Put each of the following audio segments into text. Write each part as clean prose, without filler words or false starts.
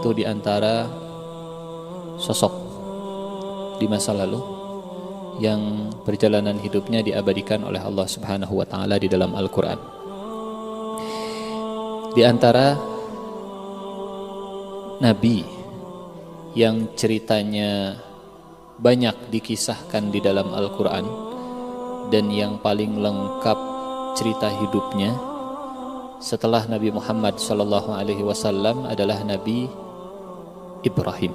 satu di antara sosok di masa lalu yang perjalanan hidupnya diabadikan oleh Allah Subhanahu wa taala di dalam Al-Qur'an. Di antara nabi yang ceritanya banyak dikisahkan di dalam Al-Qur'an dan yang paling lengkap cerita hidupnya setelah Nabi Muhammad sallallahu alaihi wasallam adalah Nabi Ibrahim.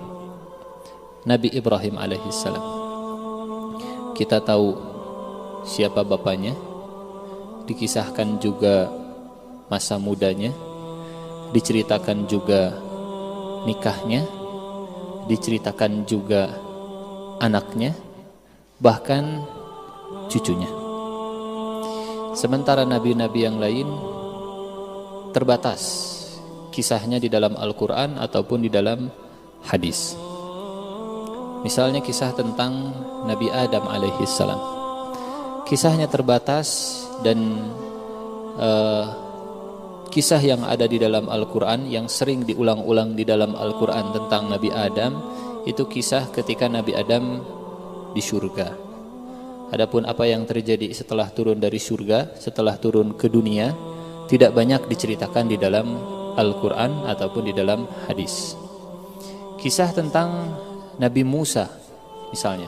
Nabi Ibrahim alaihi salam. Kita tahu siapa bapaknya, dikisahkan juga masa mudanya, diceritakan juga nikahnya, diceritakan juga anaknya, bahkan cucunya. Sementara nabi-nabi yang lain terbatas kisahnya di dalam Al-Quran ataupun di dalam hadis. Misalnya kisah tentang Nabi Adam alaihissalam. Kisahnya terbatas dan kisah yang ada di dalam Al-Quran yang sering diulang-ulang di dalam Al-Quran tentang Nabi Adam itu kisah ketika Nabi Adam di surga. Adapun apa yang terjadi setelah turun dari surga, setelah turun ke dunia, tidak banyak diceritakan di dalam Al-Quran ataupun di dalam hadis. Kisah tentang Nabi Musa misalnya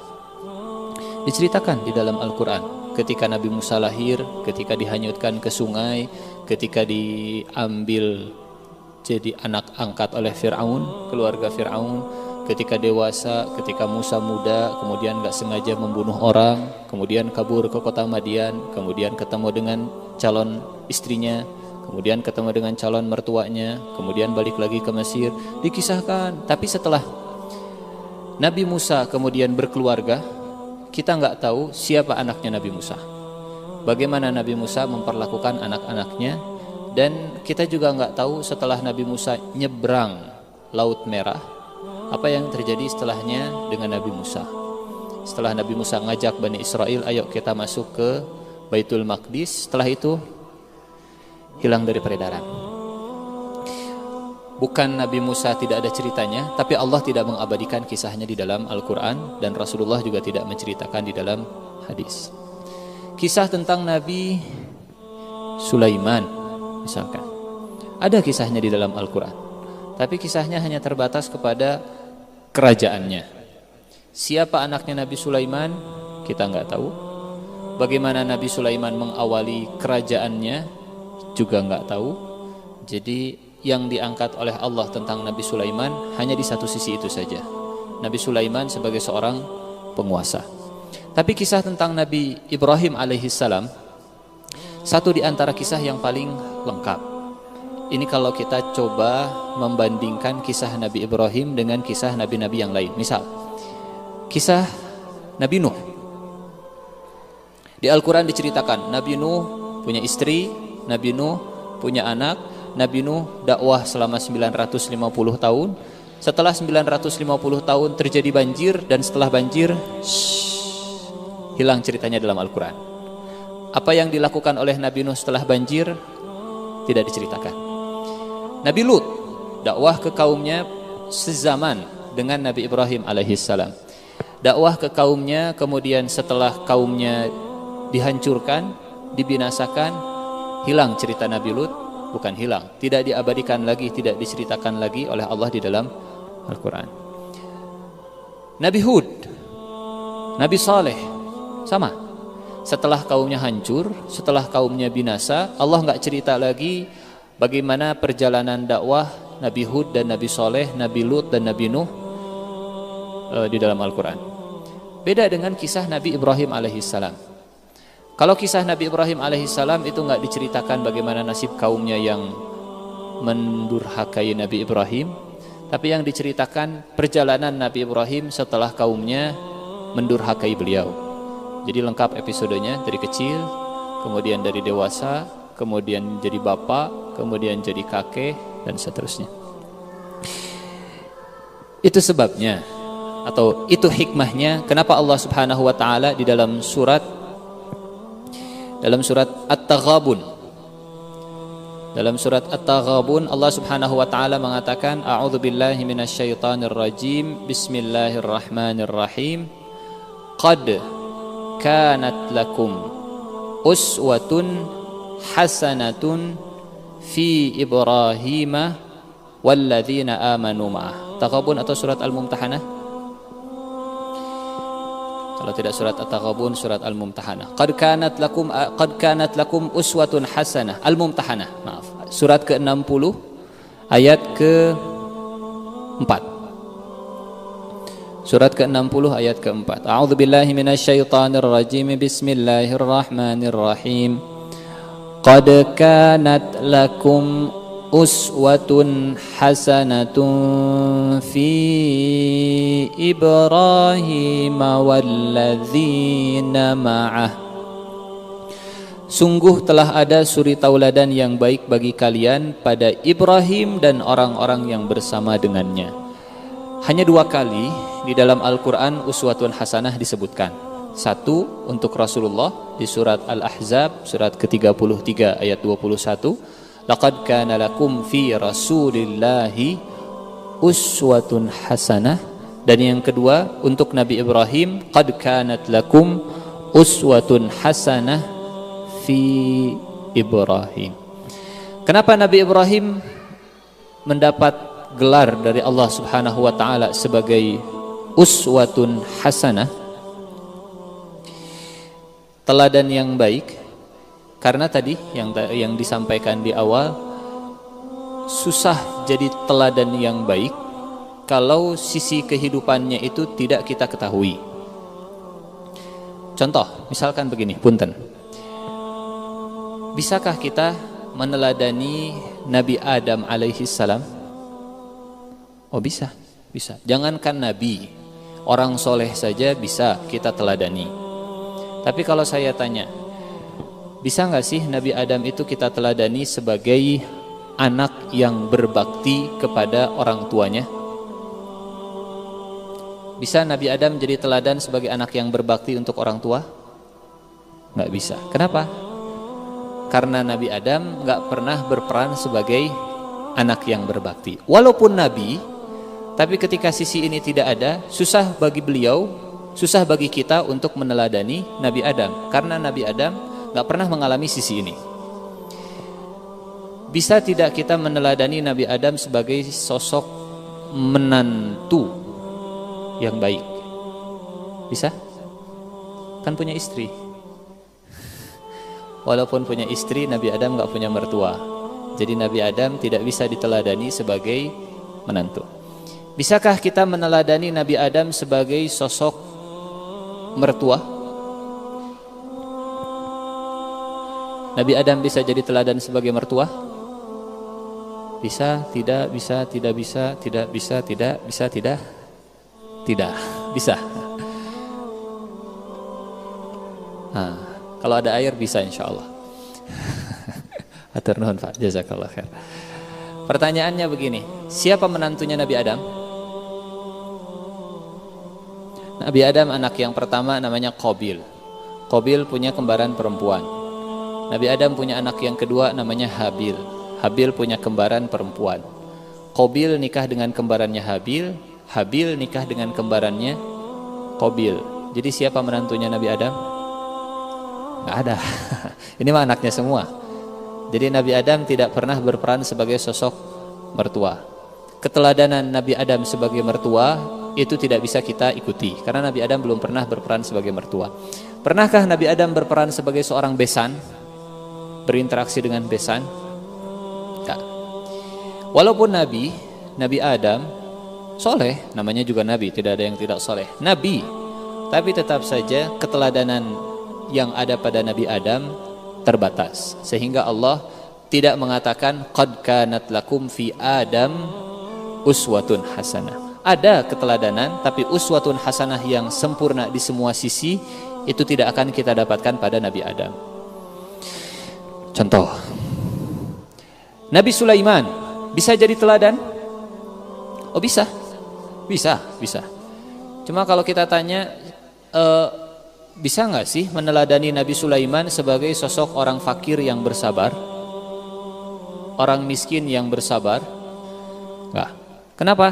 diceritakan di dalam Al-Quran. Ketika Nabi Musa lahir, ketika dihanyutkan ke sungai, ketika diambil jadi anak angkat oleh Fir'aun, keluarga Fir'aun, ketika dewasa, ketika Musa muda, kemudian gak sengaja membunuh orang, kemudian kabur ke kota Madian, kemudian ketemu dengan calon istrinya, kemudian ketemu dengan calon mertuanya, kemudian balik lagi ke Mesir, dikisahkan. Tapi setelah Nabi Musa kemudian berkeluarga, kita nggak tahu siapa anaknya Nabi Musa, bagaimana Nabi Musa memperlakukan anak-anaknya, dan kita juga nggak tahu setelah Nabi Musa nyebrang Laut Merah, apa yang terjadi setelahnya dengan Nabi Musa. Setelah Nabi Musa ngajak Bani Israel, ayo kita masuk ke Baitul Maqdis, setelah itu hilang dari peredaran. Bukan Nabi Musa tidak ada ceritanya, tapi Allah tidak mengabadikan kisahnya di dalam Al-Quran, dan Rasulullah juga tidak menceritakan di dalam hadis. Kisah tentang Nabi Sulaiman misalkan, ada kisahnya di dalam Al-Quran, tapi kisahnya hanya terbatas kepada kerajaannya. Siapa anaknya Nabi Sulaiman kita nggak tahu. Bagaimana Nabi Sulaiman mengawali kerajaannya juga nggak tahu. Jadi yang diangkat oleh Allah tentang Nabi Sulaiman hanya di satu sisi itu saja, Nabi Sulaiman sebagai seorang penguasa. Tapi kisah tentang Nabi Ibrahim alaihissalam satu di antara kisah yang paling lengkap. Ini kalau kita coba membandingkan kisah Nabi Ibrahim dengan kisah nabi-nabi yang lain. Misal kisah Nabi Nuh. Di Al-Quran diceritakan Nabi Nuh punya istri, Nabi Nuh punya anak. Nabi Nuh dakwah selama 950 tahun. Setelah 950 tahun terjadi banjir, dan setelah banjir hilang ceritanya dalam Al-Quran. Apa yang dilakukan oleh Nabi Nuh setelah banjir tidak diceritakan. Nabi Lut dakwah ke kaumnya sezaman dengan Nabi Ibrahim alaihissalam. Dakwah ke kaumnya, kemudian setelah kaumnya dihancurkan, dibinasakan, hilang cerita Nabi Lut. Bukan hilang, tidak diabadikan lagi, tidak diceritakan lagi oleh Allah di dalam Al-Quran. Nabi Hud, Nabi Saleh, sama. Setelah kaumnya hancur, setelah kaumnya binasa, Allah nggak cerita lagi bagaimana perjalanan dakwah Nabi Hud dan Nabi Saleh, Nabi Lut dan Nabi Nuh di dalam Al-Quran. Beda dengan kisah Nabi Ibrahim alaihissalam. Kalau kisah Nabi Ibrahim alaihissalam itu nggak diceritakan bagaimana nasib kaumnya yang mendurhakai Nabi Ibrahim, tapi yang diceritakan perjalanan Nabi Ibrahim setelah kaumnya mendurhakai beliau. Jadi lengkap episodenya dari kecil, kemudian dari dewasa, kemudian jadi bapak, kemudian jadi kakek, dan seterusnya. Itu sebabnya, atau itu hikmahnya kenapa Allah Subhanahu wa taala di dalam surat At-Taghabun, Dalam surat At-Taghabun Allah Subhanahu wa taala mengatakan a'udzubillahi minasyaitonir rajim bismillahirrahmanirrahim qad kanat lakum uswatun hasanatun fi Ibrahim walladzina amanu ma'ah. Taghabun atau surat Al-Mumtahanah? Kalau tidak surat At-Taghabun, surat Al-Mumtahanah. Qad kanat lakum uswatun hasanah. Al-Mumtahanah, maaf. Surat ke-60 ayat ke-4. Surat ke-60 ayat ke-4. A'udzubillahi minasyaitonir rajim. Bismillahirrahmanirrahim. Qad kanat lakum uswatun hasanatun fi Ibrahim walladzina ma'ah. Sungguh telah ada suri tauladan yang baik bagi kalian pada Ibrahim dan orang-orang yang bersama dengannya. Hanya 2 kali di dalam Al-Quran uswatun hasanah disebutkan. 1 untuk Rasulullah di surat Al-Ahzab surat ke-33 ayat 21. Laqad kana lakum fi Rasulillahi uswatun hasanah. Dan yang kedua untuk Nabi Ibrahim, qad kanat lakum uswatun hasanah fi Ibrahim. Kenapa Nabi Ibrahim mendapat gelar dari Allah Subhanahu wa taala sebagai uswatun hasanah, teladan yang baik? Karena tadi yang disampaikan di awal, susah jadi teladan yang baik kalau sisi kehidupannya itu tidak kita ketahui. Contoh, misalkan begini, punten. Bisakah kita meneladani Nabi Adam alaihi salam? Oh bisa, bisa. Jangankan Nabi, orang soleh saja bisa kita teladani. Tapi kalau saya tanya, bisa nggak sih Nabi Adam itu kita teladani sebagai anak yang berbakti kepada orang tuanya? Bisa Nabi Adam jadi teladan sebagai anak yang berbakti untuk orang tua? Nggak bisa. Kenapa? Karena Nabi Adam nggak pernah berperan sebagai anak yang berbakti. Walaupun Nabi, tapi ketika sisi ini tidak ada, susah bagi beliau, susah bagi kita untuk meneladani Nabi Adam. Karena Nabi Adam nggak pernah mengalami sisi ini. Bisa tidak kita meneladani Nabi Adam sebagai sosok menantu yang baik? Bisa? Kan punya istri. Walaupun punya istri, Nabi Adam nggak punya mertua. Jadi Nabi Adam tidak bisa diteladani sebagai menantu. Bisakah kita meneladani Nabi Adam sebagai sosok mertua? Nabi Adam bisa jadi teladan sebagai mertua? Bisa, tidak, bisa, tidak bisa, tidak bisa, tidak, bisa, tidak, tidak, bisa. Nah, kalau ada air bisa insya Allah. Hatur nuhun Pak, jazakallah khair. Pertanyaannya begini, siapa menantunya Nabi Adam? Nabi Adam anak yang pertama namanya Qabil. Qabil punya kembaran perempuan. Nabi Adam punya anak yang kedua namanya Habil. Habil punya kembaran perempuan. Qabil nikah dengan kembarannya Habil. Habil nikah dengan kembarannya Qabil. Jadi siapa menantunya Nabi Adam? Nggak ada. Ini mah anaknya semua. Jadi Nabi Adam tidak pernah berperan sebagai sosok mertua. Keteladanan Nabi Adam sebagai mertua itu tidak bisa kita ikuti karena Nabi Adam belum pernah berperan sebagai mertua. Pernahkah Nabi Adam berperan sebagai seorang besan? Berinteraksi dengan besan? Enggak. Walaupun Nabi Adam soleh, namanya juga Nabi, tidak ada yang tidak soleh, Nabi, tapi tetap saja keteladanan yang ada pada Nabi Adam terbatas, sehingga Allah tidak mengatakan qad kanat lakum fi Adam uswatun hasanah. Ada keteladanan, tapi uswatun hasanah yang sempurna di semua sisi itu tidak akan kita dapatkan pada Nabi Adam. Contoh, Nabi Sulaiman bisa jadi teladan? Oh bisa, bisa. Cuma kalau kita tanya, bisa nggak sih meneladani Nabi Sulaiman sebagai sosok orang fakir yang bersabar? orang miskin yang bersabar? Enggak. Kenapa?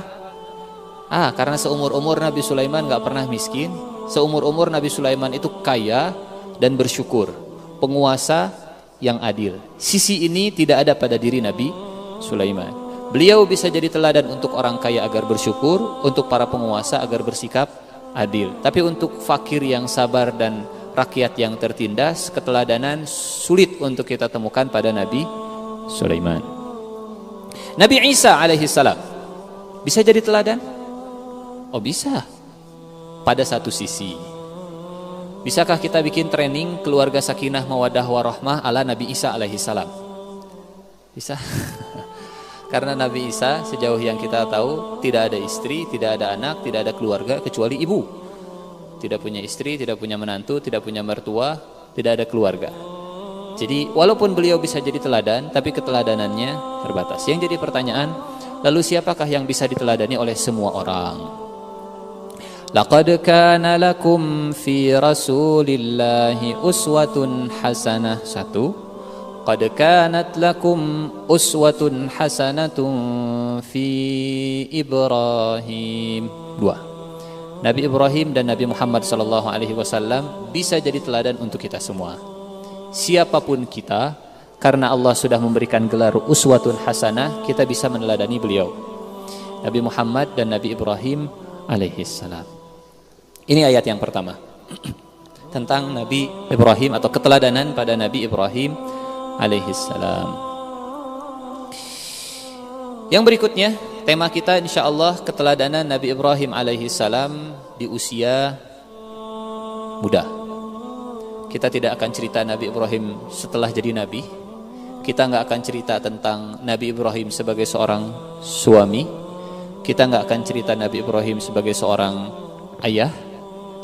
Karena seumur-umur Nabi Sulaiman enggak pernah miskin. Seumur-umur Nabi Sulaiman itu kaya dan bersyukur, penguasa yang adil. Sisi ini tidak ada pada diri Nabi Sulaiman. Beliau bisa jadi teladan untuk orang kaya agar bersyukur, untuk para penguasa agar bersikap adil. Tapi untuk fakir yang sabar dan rakyat yang tertindas, keteladanan sulit untuk kita temukan pada Nabi Sulaiman. Nabi Isa alaihi salam bisa jadi teladan? Oh bisa. Pada satu sisi. Bisakah kita bikin training keluarga sakinah mawaddah warahmah ala Nabi Isa alaihi salam? Bisa. Karena Nabi Isa sejauh yang kita tahu tidak ada istri, tidak ada anak, tidak ada keluarga kecuali ibu. Tidak punya istri, tidak punya menantu, tidak punya mertua, tidak ada keluarga. Jadi walaupun beliau bisa jadi teladan, tapi keteladanannya terbatas. Yang jadi pertanyaan, lalu siapakah yang bisa diteladani oleh semua orang? Laqad kana lakum fi Rasulillahi uswatun hasanah. 1. Qad kanat lakum uswatun hasanatun fi Ibrahim. 2. Nabi Ibrahim dan Nabi Muhammad sallallahu alaihi wasallam bisa jadi teladan untuk kita semua. Siapapun kita, karena Allah sudah memberikan gelar uswatun hasanah, kita bisa meneladani beliau, Nabi Muhammad dan Nabi Ibrahim alaihi salam. Ini ayat yang pertama tentang Nabi Ibrahim atau keteladanan pada Nabi Ibrahim alaihi salam. Yang berikutnya, tema kita insyaallah keteladanan Nabi Ibrahim alaihi salam di usia muda. Kita tidak akan cerita Nabi Ibrahim setelah jadi nabi. Kita nggak akan cerita tentang Nabi Ibrahim sebagai seorang suami. Kita nggak akan cerita Nabi Ibrahim sebagai seorang ayah.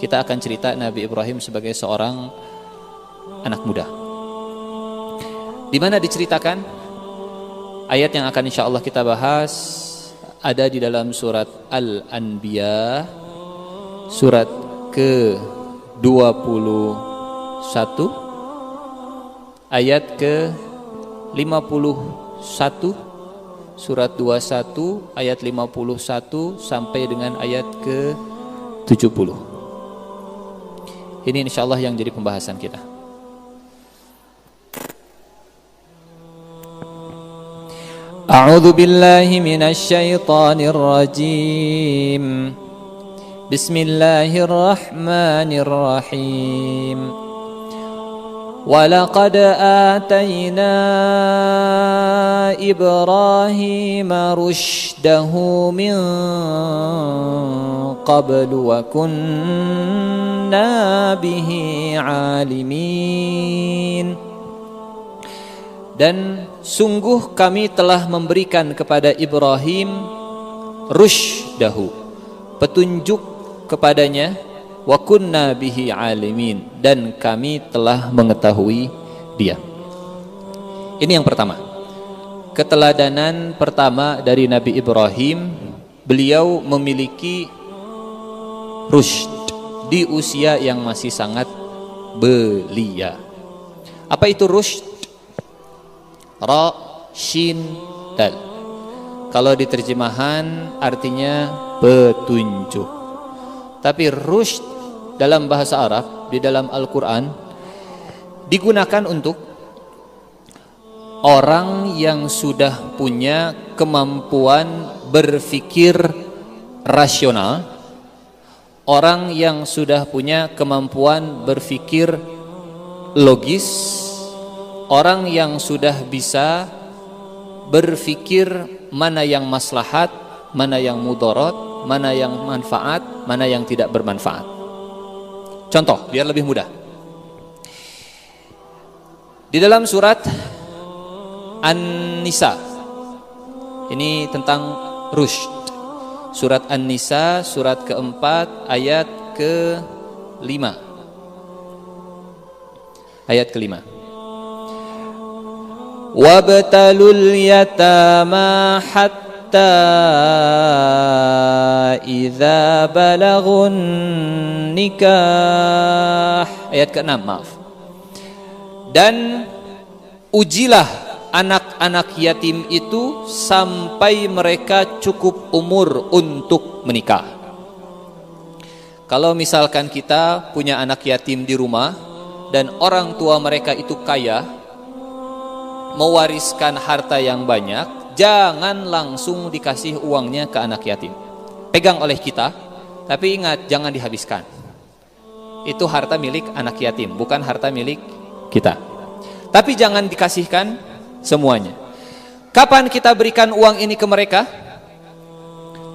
Kita akan cerita Nabi Ibrahim sebagai seorang anak muda. Di mana diceritakan? Ayat yang akan insyaallah kita bahas ada di dalam surat Al-Anbiya, surat ke-21, ayat ke-51, surat 21 ayat 51 sampai dengan ayat ke-70. Ini insyaallah yang jadi pembahasan kita. A'udzu billahi minasy syaithanir rajim. Bismillahirrahmanirrahim. Walaqad atayna Ibrahima rusydahu min qablu wa kunna bihi alimin. Dan sungguh kami telah memberikan kepada Ibrahim rusydahu, petunjuk kepadanya, wa kunna bihi alimin, dan kami telah mengetahui dia. Ini yang pertama. Keteladanan pertama dari Nabi Ibrahim, beliau memiliki rusyd di usia yang masih sangat belia. Apa itu rusyd? Ra, shin, dal. Kalau di terjemahan artinya petunjuk. Tapi rusyd dalam bahasa Arab, di dalam Al-Quran, digunakan untuk orang yang sudah punya kemampuan berpikir rasional, orang yang sudah punya kemampuan berpikir logis, orang yang sudah bisa berpikir mana yang maslahat, mana yang mudarat, mana yang manfaat, mana yang tidak bermanfaat. Contoh, biar lebih mudah. Di dalam surat An-Nisa, ini tentang rusyd. Surat An-Nisa, surat keempat, ayat ke-5. Ayat ke-5. Wabtalul yatama hatta idza balagun nikah. Ayat ke-6, maaf. Dan ujilah anak-anak yatim itu sampai mereka cukup umur untuk menikah. Kalau misalkan kita punya anak yatim di rumah dan orang tua mereka itu kaya, mewariskan harta yang banyak, jangan langsung dikasih uangnya ke anak yatim. Pegang oleh kita, tapi ingat jangan dihabiskan. Itu harta milik anak yatim, bukan harta milik kita. Tapi jangan dikasihkan semuanya. Kapan kita berikan uang ini ke mereka?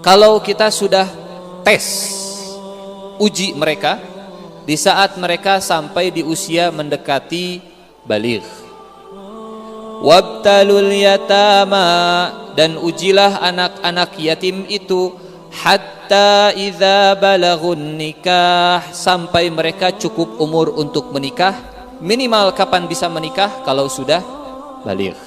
Kalau kita sudah tes, uji mereka di saat mereka sampai di usia mendekati baligh. Wabtalul yatama, dan ujilah anak-anak yatim itu hatta idza balagun nikah, sampai mereka cukup umur untuk menikah. Minimal kapan bisa menikah? Kalau sudah baligh.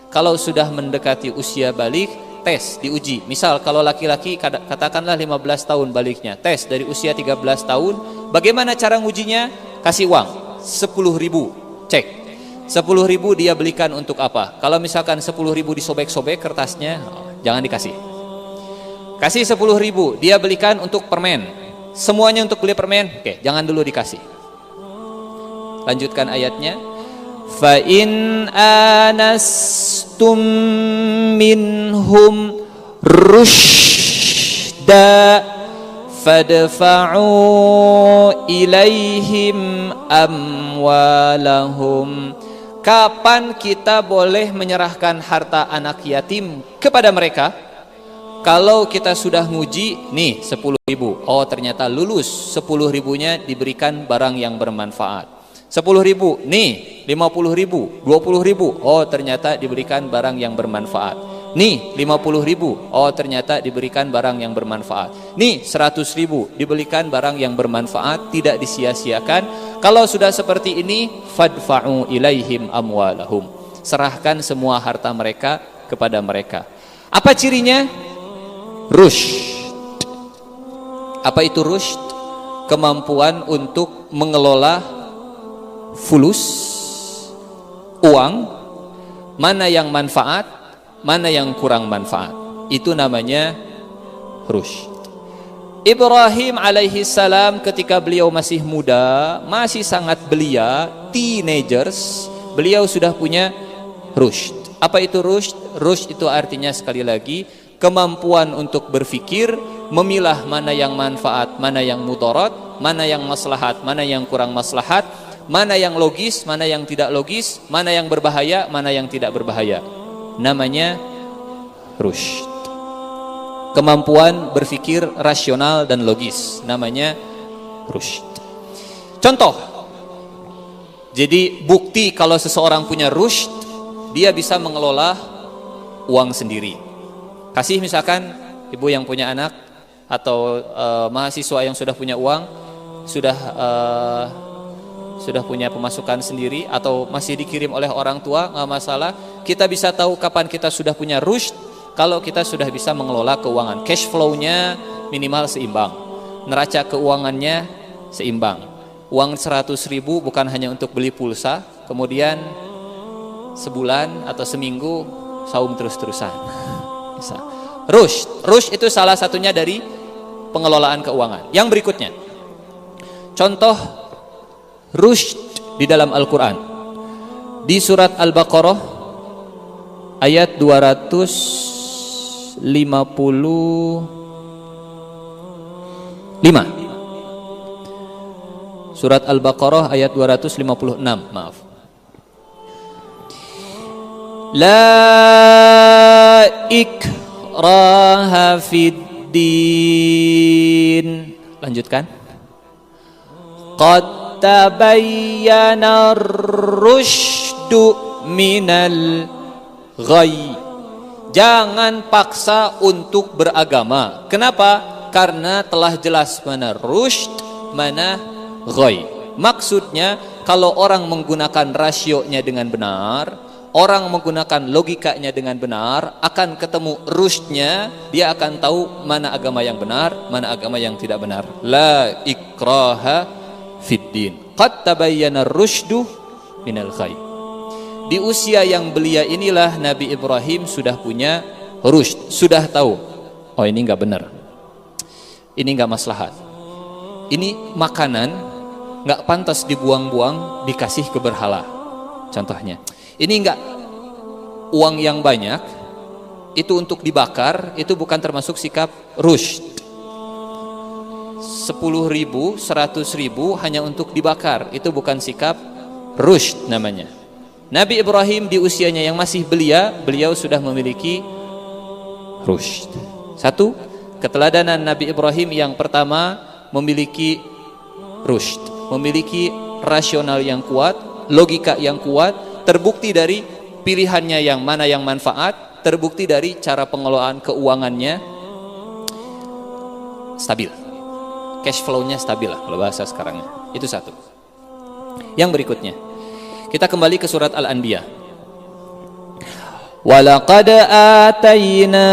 Kalau sudah mendekati usia baligh, tes, diuji. Misal kalau laki-laki katakanlah 15 tahun balighnya, tes dari usia 13 tahun. Bagaimana cara ngujinya? Kasih uang 10.000, cek 10.000 dia belikan untuk apa? Kalau misalkan 10.000 disobek-sobek kertasnya, jangan dikasih. Kasih 10.000 dia belikan untuk permen, semuanya untuk beli permen, oke, jangan dulu dikasih. Lanjutkan ayatnya. Fa in anastum minhum rushda fadfa'u ilaihim amwalahum. Kapan kita boleh menyerahkan harta anak yatim kepada mereka? Kalau kita sudah nguji, nih 10.000, oh ternyata lulus, 10.000-nya diberikan barang yang bermanfaat. 10.000, nih 50.000, 20.000, oh ternyata diberikan barang yang bermanfaat. Nih 50.000, oh ternyata diberikan barang yang bermanfaat. Nih 100.000, diberikan barang yang bermanfaat, tidak disia-siakan. Kalau sudah seperti ini, fadfa'u ilaihim amwalahum, serahkan semua harta mereka kepada mereka. Apa cirinya? Rushd. Apa itu rushd? Kemampuan untuk mengelola fulus, uang, mana yang manfaat, mana yang kurang manfaat. Itu namanya rushd. Ibrahim alaihi salam ketika beliau masih muda, masih sangat belia, teenagers, beliau sudah punya rushd. Apa itu rushd? Rushd itu artinya sekali lagi kemampuan untuk berpikir, memilah mana yang manfaat, mana yang mudarat, mana yang maslahat, mana yang kurang maslahat, mana yang logis, mana yang tidak logis, mana yang berbahaya, mana yang tidak berbahaya. Namanya rushd. Kemampuan berpikir rasional dan logis, namanya rushd. Contoh, jadi bukti kalau seseorang punya rushd, dia bisa mengelola uang sendiri. Kasih misalkan ibu yang punya anak atau mahasiswa yang sudah punya uang, sudah punya pemasukan sendiri atau masih dikirim oleh orang tua, nggak masalah. Kita bisa tahu kapan kita sudah punya rushd kalau kita sudah bisa mengelola keuangan. Cash flow-nya minimal seimbang, neraca keuangannya seimbang. Uang 100.000 bukan hanya untuk beli pulsa, kemudian sebulan atau seminggu saum terus-terusan. Rushd itu salah satunya dari pengelolaan keuangan. Yang berikutnya, contoh rushd di dalam Al-Quran, di surat Al-Baqarah ayat 255. Surat Al-Baqarah ayat 256, maaf. La ikraha fid din. Lanjutkan. Qad tabayyana ar-rusydu minal ghayy. Jangan paksa untuk beragama. Kenapa? Karena telah jelas mana rusyd, mana ghayy. Maksudnya kalau orang menggunakan rasionya dengan benar, orang menggunakan logikanya dengan benar, akan ketemu rusydnya, dia akan tahu mana agama yang benar, mana agama yang tidak benar. La ikraha fid din. Qad tabayyana ar-rusydu minal ghayy. Di usia yang belia inilah Nabi Ibrahim sudah punya rushd, sudah tahu, oh ini nggak benar, ini nggak maslahat, ini makanan nggak pantas dibuang-buang dikasih ke berhala. Contohnya, ini nggak, uang yang banyak itu untuk dibakar, itu bukan termasuk sikap rushd. 10.000, 100.000 hanya untuk dibakar, itu bukan sikap rushd namanya. Nabi Ibrahim di usianya yang masih belia, beliau sudah memiliki rushd. Satu, keteladanan Nabi Ibrahim yang pertama memiliki rushd, memiliki rasional yang kuat, logika yang kuat, terbukti dari pilihannya yang mana yang manfaat, terbukti dari cara pengelolaan keuangannya stabil, cash flow-nya stabil lah kalau bahasa sekarangnya. Itu satu. Yang berikutnya, kita kembali ke surat Al-Anbiya. Walaqad atayna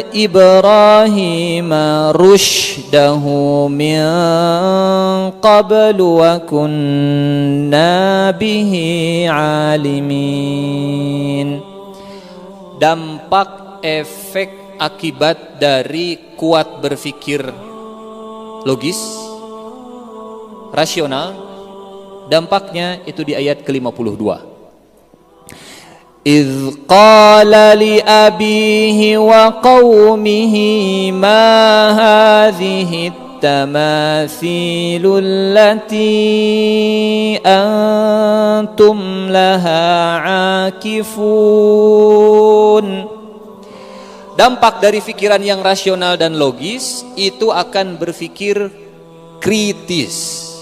Ibrahima rushdahu min qablu wa kunna bihi alimin. Dampak efek akibat dari kuat berpikir logis, rasional, dampaknya itu di ayat ke-52. إذ قال لأبيه وقومه ما هذه التماثيل التي أنتم لها عاكفون. Dampak dari pikiran yang rasional dan logis itu akan berpikir kritis.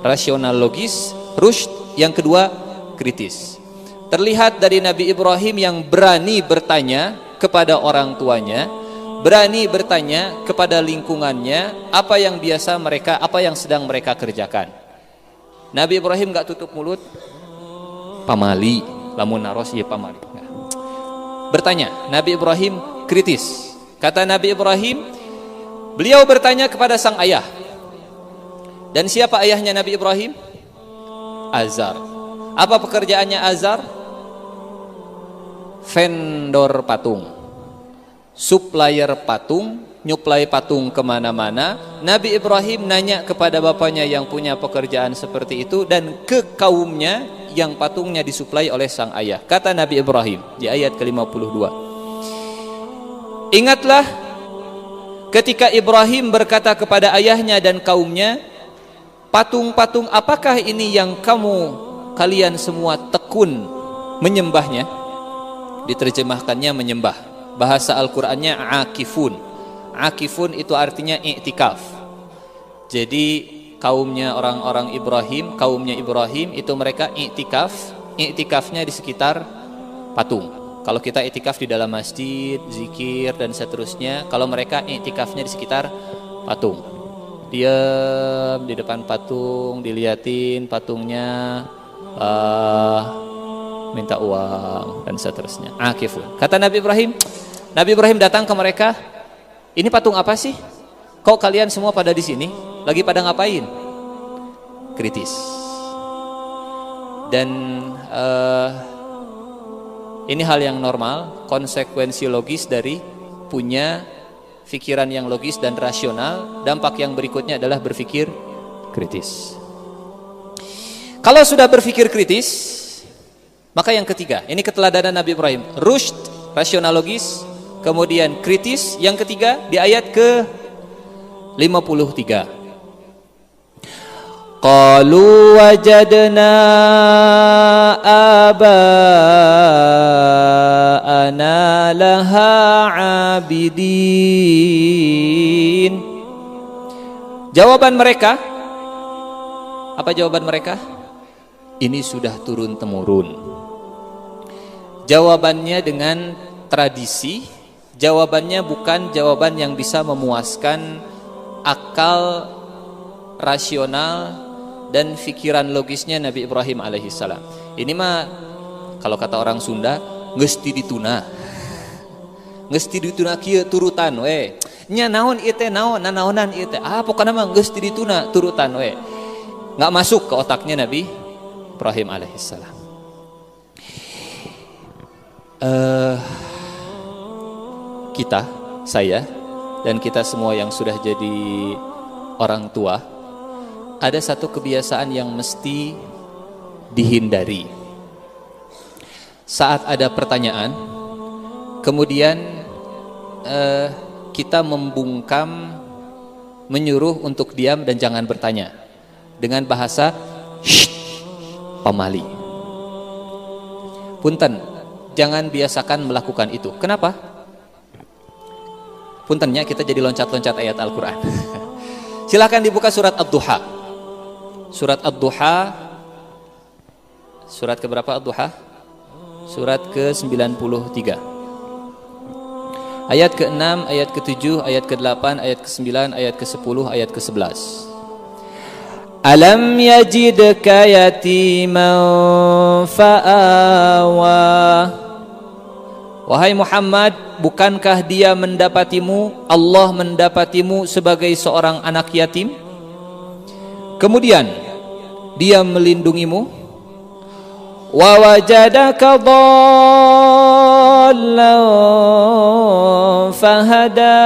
Rasional logis, rushd, yang kedua kritis. Terlihat dari Nabi Ibrahim yang berani bertanya kepada orang tuanya, berani bertanya kepada lingkungannya apa yang biasa mereka, apa yang sedang mereka kerjakan. Nabi Ibrahim gak tutup mulut, pamali, lamun naros ya pamali. Bertanya, Nabi Ibrahim kritis. Kata Nabi Ibrahim, beliau bertanya kepada sang ayah. Dan siapa ayahnya Nabi Ibrahim? Azar. Apa pekerjaannya Azar? Vendor patung, supplier patung, nyuplai patung kemana-mana. Nabi Ibrahim nanya kepada bapaknya yang punya pekerjaan seperti itu dan ke kaumnya yang patungnya disuplai oleh sang ayah. Kata Nabi Ibrahim di ayat ke-52, ingatlah ketika Ibrahim berkata kepada ayahnya dan kaumnya, patung-patung apakah ini yang kalian semua tekun menyembahnya? Diterjemahkannya menyembah. Bahasa Al-Qur'annya akifun. Akifun itu artinya i'tikaf. Jadi kaumnya orang-orang Ibrahim, kaumnya Ibrahim itu mereka i'tikaf. I'tikafnya di sekitar patung. Kalau kita i'tikaf di dalam masjid, zikir dan seterusnya, kalau mereka i'tikafnya di sekitar patung. Diam di depan patung, diliatin patungnya, minta uang dan seterusnya. Akifun. Kata Nabi Ibrahim datang ke mereka, ini patung apa sih? Kok kalian semua pada di sini? Lagi pada ngapain? Kritis. Dan ini hal yang normal, konsekuensi logis dari punya pikiran yang logis dan rasional. Dampak yang berikutnya adalah berpikir kritis. Kalau sudah berpikir kritis, maka yang ketiga, ini keteladanan Nabi Ibrahim, rushd, rasional logis, kemudian kritis. Yang ketiga di ayat ke-53. Qalu wajadna aba'ana laha abidin. Jawaban mereka, apa jawaban mereka? Ini sudah turun temurun. Jawabannya dengan tradisi, jawabannya bukan jawaban yang bisa memuaskan akal rasional dan pikiran logisnya Nabi Ibrahim alaihissalam. Ini mah kalau kata orang Sunda, ngesti dituna. Ngesti dituna kieu turutan we. Nya naon ieu teh naon, nanaonan ieu teh. Pokona mah ngesti dituna turutan we. Enggak masuk ke otaknya Nabi Ibrahim alaihissalam. Eh, kita, saya, dan kita semua yang sudah jadi orang tua, ada satu kebiasaan yang mesti dihindari. Saat ada pertanyaan, kemudian kita membungkam, menyuruh untuk diam dan jangan bertanya dengan bahasa pamali. Punten, jangan biasakan melakukan itu. Kenapa? Puntennya kita jadi loncat-loncat ayat Al-Quran. Silahkan dibuka surat Ad-Duha. Surat Ad-Duha, surat keberapa Ad-Duha? Surat ke-93. Ayat ke-6, ayat ke-7, ayat ke-8, ayat ke-9, ayat ke-10, ayat ke-11. Alam yajidka yatiman fa'awa. Wahai Muhammad, bukankah dia mendapatimu, Allah mendapatimu sebagai seorang anak yatim? Kemudian dia melindungimu. Wa wajadaka dhallan fahada.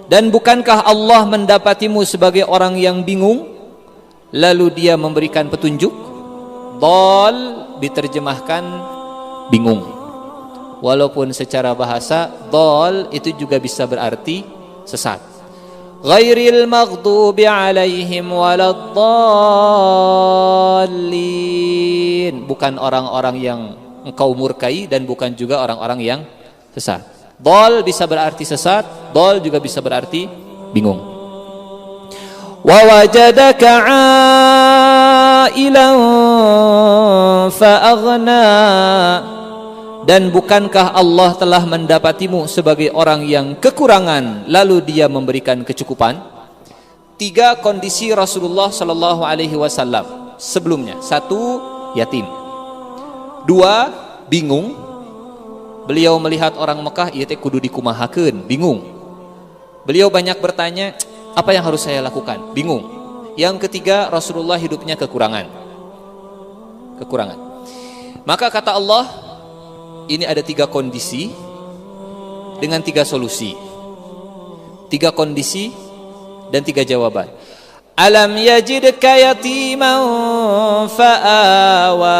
Dan bukankah Allah mendapatimu sebagai orang yang bingung, lalu dia memberikan petunjuk? Dhal diterjemahkan bingung. Walaupun secara bahasa dhal itu juga bisa berarti sesat. Ghairil maghdubi alaihim waladdallin. Bukan orang-orang yang engkau murkai dan bukan juga orang-orang yang sesat. Dhal bisa berarti sesat, dhal juga bisa berarti bingung. Wa wajadaka 'ailan fa'aghna. Dan bukankah Allah telah mendapatimu sebagai orang yang kekurangan lalu dia memberikan kecukupan? 3 kondisi Rasulullah sallallahu alaihi wasallam sebelumnya. 1, yatim. 2, bingung. Beliau melihat orang Mekah, ieu teh kudu dikumahakeun, bingung. Beliau banyak bertanya, apa yang harus saya lakukan? Bingung. Yang ketiga, Rasulullah hidupnya kekurangan. Maka kata Allah, ini ada 3 kondisi dengan 3 solusi. 3 kondisi dan 3 jawaban. Alam yajidka yatiman fa'awa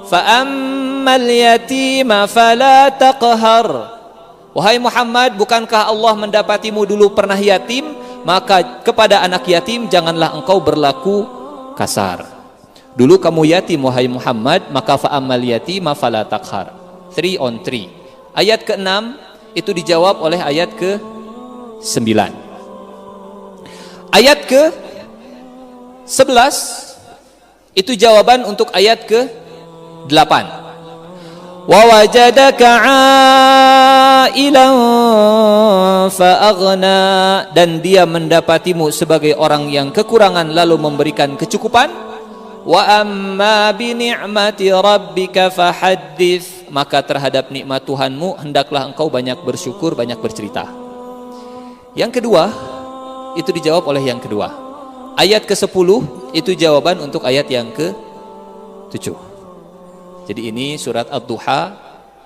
fa'ammal yatima fala taqhar. Wahai Muhammad, bukankah Allah mendapatimu dulu pernah yatim? Maka kepada anak yatim janganlah engkau berlaku kasar. Dulu kamu yatim wahai Muhammad, maka fa'ammal yatima fala taqhar. 3 on 3. Ayat ke-6 itu dijawab oleh ayat ke-9. Ayat ke-11 itu jawaban untuk ayat ke-8. Wa wajadaka 'ailan fa'aghna. Dan dia mendapatimu sebagai orang yang kekurangan lalu memberikan kecukupan. Wa amma bi ni'mati rabbika fahaddits. Maka terhadap nikmat Tuhanmu hendaklah engkau banyak bersyukur, banyak bercerita. Yang kedua itu dijawab oleh yang kedua. Ayat ke-10 itu jawaban untuk ayat yang ke-7. Jadi ini surat Ad-Duha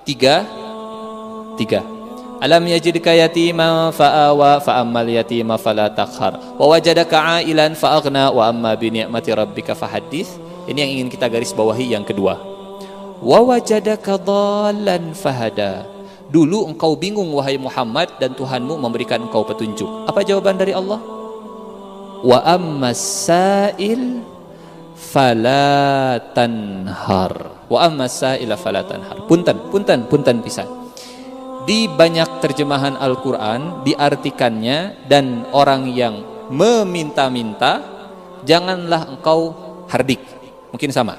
3. Alam yajidka yatiman fa'awa fa'ammal yatima fala taqhar wa wajadaka 'ailan fa'aghna wa amma bi ni'mati rabbika fahaddits. Ini yang ingin kita garis bawahi yang kedua. Wa wajadaka dhallan fahada. Dulu engkau bingung wahai Muhammad dan Tuhanmu memberikan engkau petunjuk. Apa jawaban dari Allah? Wa ammas sa'il fala tanhar. Wa ammas sa'ila fala tanhar. Punten pisan. Di banyak terjemahan Al-Quran diartikannya, dan orang yang meminta-minta janganlah engkau hardik. Mungkin sama.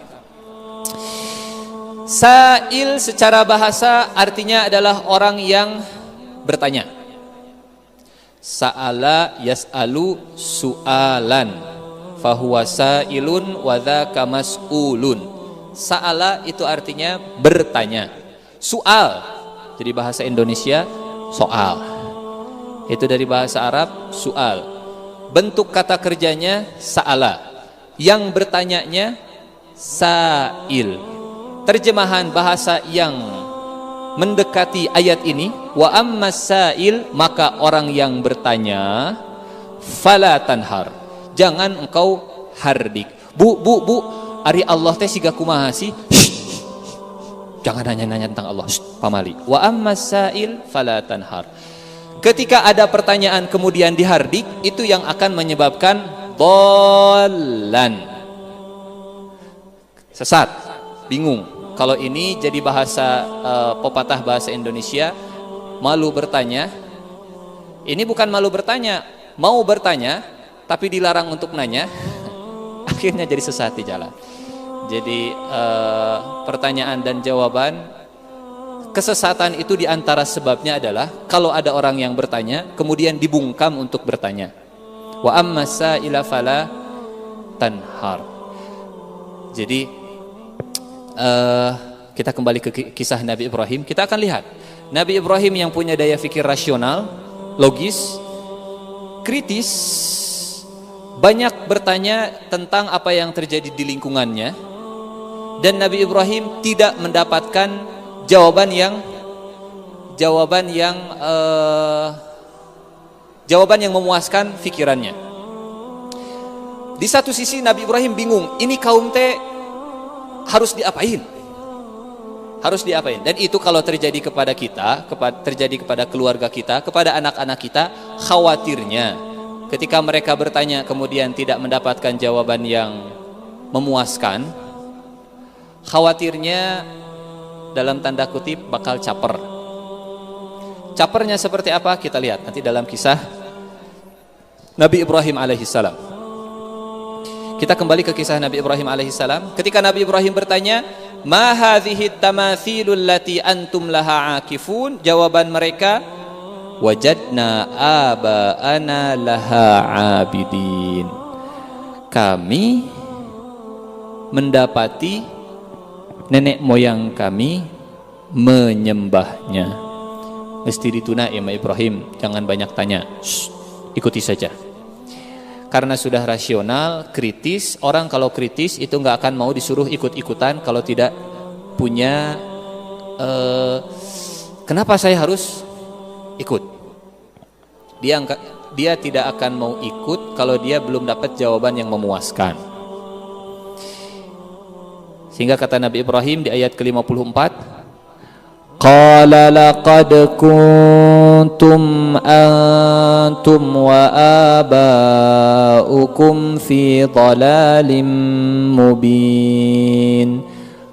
Sa'il secara bahasa artinya adalah orang yang bertanya. Sa'ala yas'alu su'alan fahuwa sa'ilun wa dzaka mas'ulun. Sa'ala itu artinya bertanya. Su'al jadi bahasa Indonesia soal. Itu dari bahasa Arab su'al. Bentuk kata kerjanya sa'ala. Yang bertanyanya sa'il. terjemahan bahasa yang mendekati ayat ini, wa ammas sa'il, maka orang yang bertanya, fala tanhar, jangan engkau hardik. Bu, ari Allah teh siga kumaha sih? Jangan nanya-nanya tentang Allah, pamali. Wa ammas sa'il fala tanhar. Ketika ada pertanyaan kemudian dihardik, itu yang akan menyebabkan dhallan, sesat, bingung. Kalau ini jadi bahasa pepatah bahasa Indonesia, malu bertanya. Ini bukan malu bertanya, mau bertanya tapi dilarang untuk nanya, akhirnya jadi sesat di jalan. Jadi pertanyaan dan jawaban, kesesatan itu diantara sebabnya adalah kalau ada orang yang bertanya kemudian dibungkam untuk bertanya. Wa ammas sa'ila fala tanhar. Jadi kita kembali ke kisah Nabi Ibrahim. Kita akan lihat Nabi Ibrahim yang punya daya fikir rasional, logis, kritis, banyak bertanya tentang apa yang terjadi di lingkungannya, dan Nabi Ibrahim tidak mendapatkan jawaban yang memuaskan pikirannya. Di satu sisi Nabi Ibrahim bingung, ini kaum teh harus diapain? Dan itu kalau terjadi kepada kita, terjadi kepada keluarga kita, kepada anak-anak kita, khawatirnya ketika mereka bertanya kemudian tidak mendapatkan jawaban yang memuaskan, khawatirnya dalam tanda kutip bakal caper. Capernya seperti apa? Kita lihat nanti dalam kisah Nabi Ibrahim alaihissalam. Kita kembali ke kisah Nabi Ibrahim alaihissalam. Ketika Nabi Ibrahim bertanya, ma hadhihi tamathilul lati antum laha akifun, jawaban mereka, wajadna aba'ana laha abidin, kami mendapati nenek moyang kami menyembahnya. Mesti dituna ya Ibrahim, jangan banyak tanya. Ikuti saja. Karena sudah rasional, kritis. Orang kalau kritis itu nggak akan mau disuruh ikut-ikutan kalau tidak punya kenapa saya harus ikut. Dia tidak akan mau ikut kalau dia belum dapat jawaban yang memuaskan. Sehingga kata Nabi Ibrahim di ayat ke-54, qala laqad kuntum antum wa aba'ukum fi dhalalim mubin.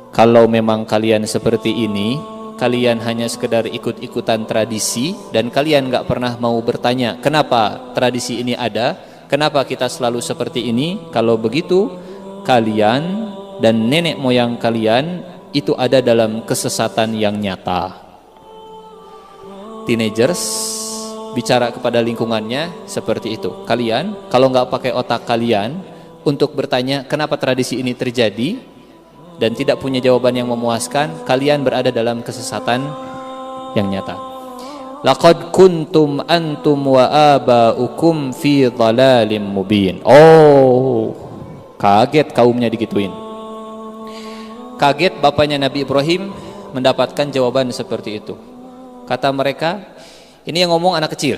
Kalau memang kalian seperti ini, kalian hanya sekedar ikut-ikutan tradisi dan kalian gak pernah mau bertanya kenapa tradisi ini ada, kenapa kita selalu seperti ini. Kalau begitu, kalian dan nenek moyang kalian itu ada dalam kesesatan yang nyata. Teenagers bicara kepada lingkungannya seperti itu. Kalian kalau nggak pakai otak kalian untuk bertanya kenapa tradisi ini terjadi dan tidak punya jawaban yang memuaskan, kalian berada dalam kesesatan yang nyata. Laqad kuntum antum wa aba'ukum fi dhalalim mubin. Oh, kaget kaumnya digituin. Kaget bapaknya Nabi Ibrahim mendapatkan jawaban seperti itu. Kata mereka, ini yang ngomong anak kecil,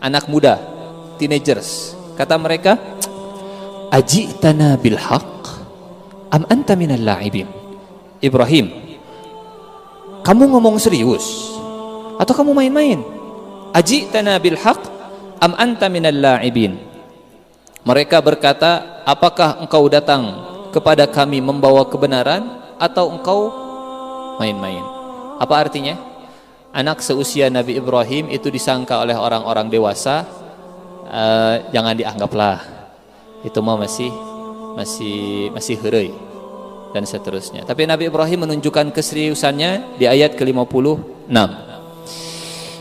anak muda, teenagers. Kata mereka, ajitana bil haqq am anta minal la'ibin. Ibrahim, kamu ngomong serius atau kamu main-main? Ajitana bil haqq am anta minal la'ibin. Mereka berkata, apakah engkau datang kepada kami membawa kebenaran atau engkau main-main? Apa artinya? Anak seusia Nabi Ibrahim itu disangka oleh orang-orang dewasa, jangan dianggaplah, itu mah masih heureuy dan seterusnya. Tapi Nabi Ibrahim menunjukkan keseriusannya di ayat ke-56.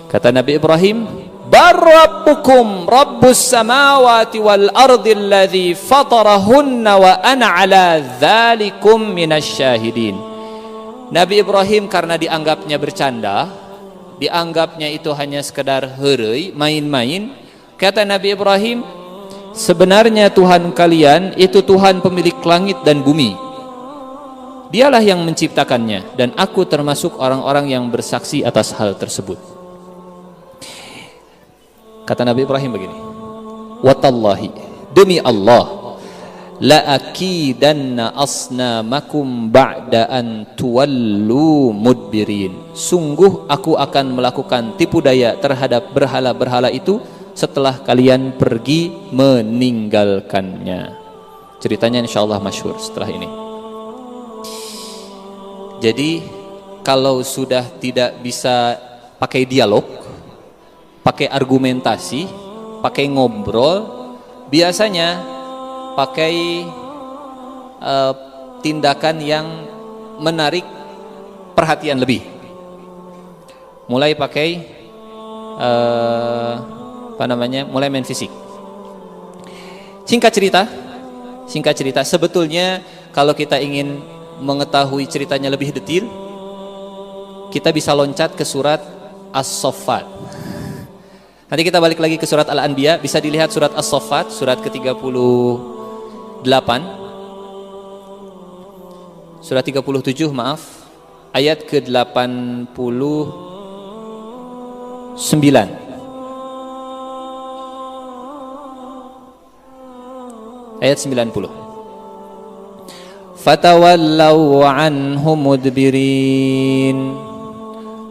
Kata Nabi Ibrahim, Barrabbukum rabbus samawati wal ardi alladhi fatarahunna wa ana ala dhalikum minasyahidin. Nabi Ibrahim karena dianggapnya bercanda, dianggapnya itu hanya sekedar heureuy, main-main, kata Nabi Ibrahim, sebenarnya Tuhan kalian itu Tuhan pemilik langit dan bumi, Dialah yang menciptakannya dan aku termasuk orang-orang yang bersaksi atas hal tersebut. Kata Nabi Ibrahim begini, watallahi, demi Allah, la akidanna asnamakum ba'da an tuwallu mudbirin. Sungguh aku akan melakukan tipu daya terhadap berhala-berhala itu setelah kalian pergi meninggalkannya. Ceritanya insyaallah masyhur setelah ini. Jadi kalau sudah tidak bisa pakai dialog, pakai argumentasi, pakai ngobrol, biasanya pakai tindakan yang menarik perhatian lebih. Mulai pakai mulai main fisik. Singkat cerita, sebetulnya kalau kita ingin mengetahui ceritanya lebih detail, kita bisa loncat ke surat As-Saffat. Nanti kita balik lagi ke surat Al-Anbiya, bisa dilihat surat As-Saffat, surat ke-38, surat 37 maaf, ayat ke-89. Ayat 90. Fatawallaw anhu mudbirin.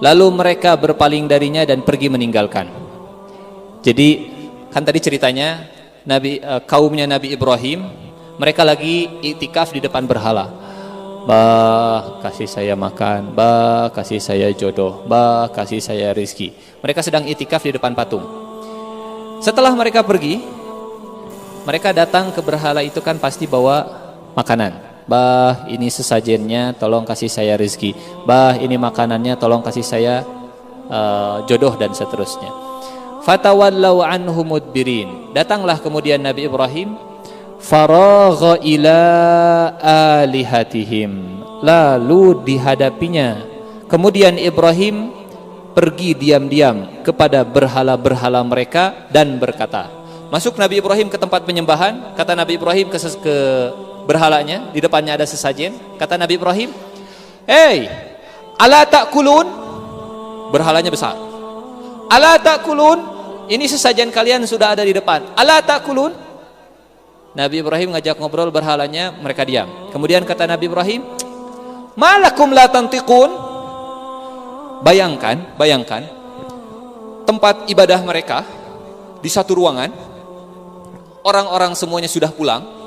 Lalu mereka berpaling darinya dan pergi meninggalkan. Jadi kan tadi ceritanya kaumnya Nabi Ibrahim, mereka lagi iktikaf di depan berhala. Bah, kasih saya makan, bah, kasih saya jodoh, bah, kasih saya rizki. Mereka sedang iktikaf di depan patung. Setelah mereka pergi, mereka datang ke berhala itu kan pasti bawa makanan. Bah, ini sesajennya, tolong kasih saya rezeki. Bah, ini makanannya, tolong kasih saya jodoh dan seterusnya. Fatawallaw anhu mudbirin. Datanglah kemudian Nabi Ibrahim, faragha ila alihatihim. Lalu dihadapinya. Kemudian Ibrahim pergi diam-diam kepada berhala-berhala mereka dan berkata. Masuk Nabi Ibrahim ke tempat penyembahan, kata Nabi Ibrahim ke berhalanya, di depannya ada sesajen. Kata Nabi Ibrahim, "Hei, ala ta'kulun?" Berhalanya besar. "Ala ta'kulun? Ini sesajen kalian sudah ada di depan. Ala ta'kulun?" Nabi Ibrahim ngajak ngobrol berhalanya, mereka diam. Kemudian kata Nabi Ibrahim, "Malakum la tantiqun?" Bayangkan tempat ibadah mereka di satu ruangan, orang-orang semuanya sudah pulang.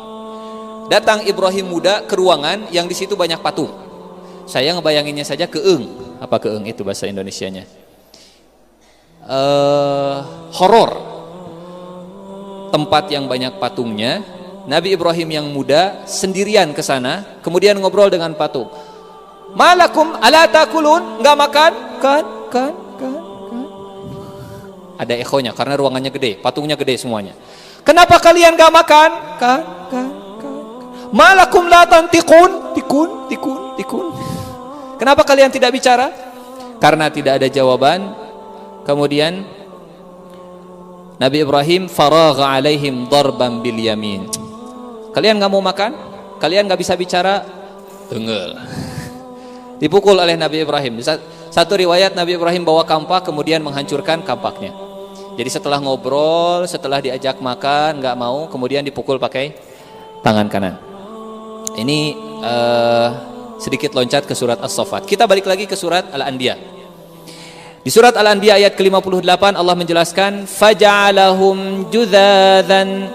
Datang Ibrahim muda ke ruangan yang di situ banyak patung. Saya ngebayanginnya saja keeng. Apa keeng itu bahasa Indonesianya? Horor. Tempat yang banyak patungnya. Nabi Ibrahim yang muda sendirian ke sana, kemudian ngobrol dengan patung. Malakum ala takulun? Enggak makan? Kan. Ada ekonya karena ruangannya gede, patungnya gede semuanya. Kenapa kalian enggak makan? Kan. Malakum la tantiqun? Tikun. Kenapa kalian tidak bicara? Karena tidak ada jawaban. Kemudian Nabi Ibrahim faragha alaihim darban bil yamin. Kalian enggak mau makan? Kalian enggak bisa bicara? Tenggel. Dipukul oleh Nabi Ibrahim. Satu riwayat Nabi Ibrahim bawa kampak kemudian menghancurkan kampaknya. Jadi setelah ngobrol, setelah diajak makan enggak mau, kemudian dipukul pakai tangan kanan. Ini sedikit loncat ke surat As-Saffat. Kita balik lagi ke surat Al-Anbiya. Di surat Al-Anbiya ayat ke-58 Allah menjelaskan faja'alahum judzadan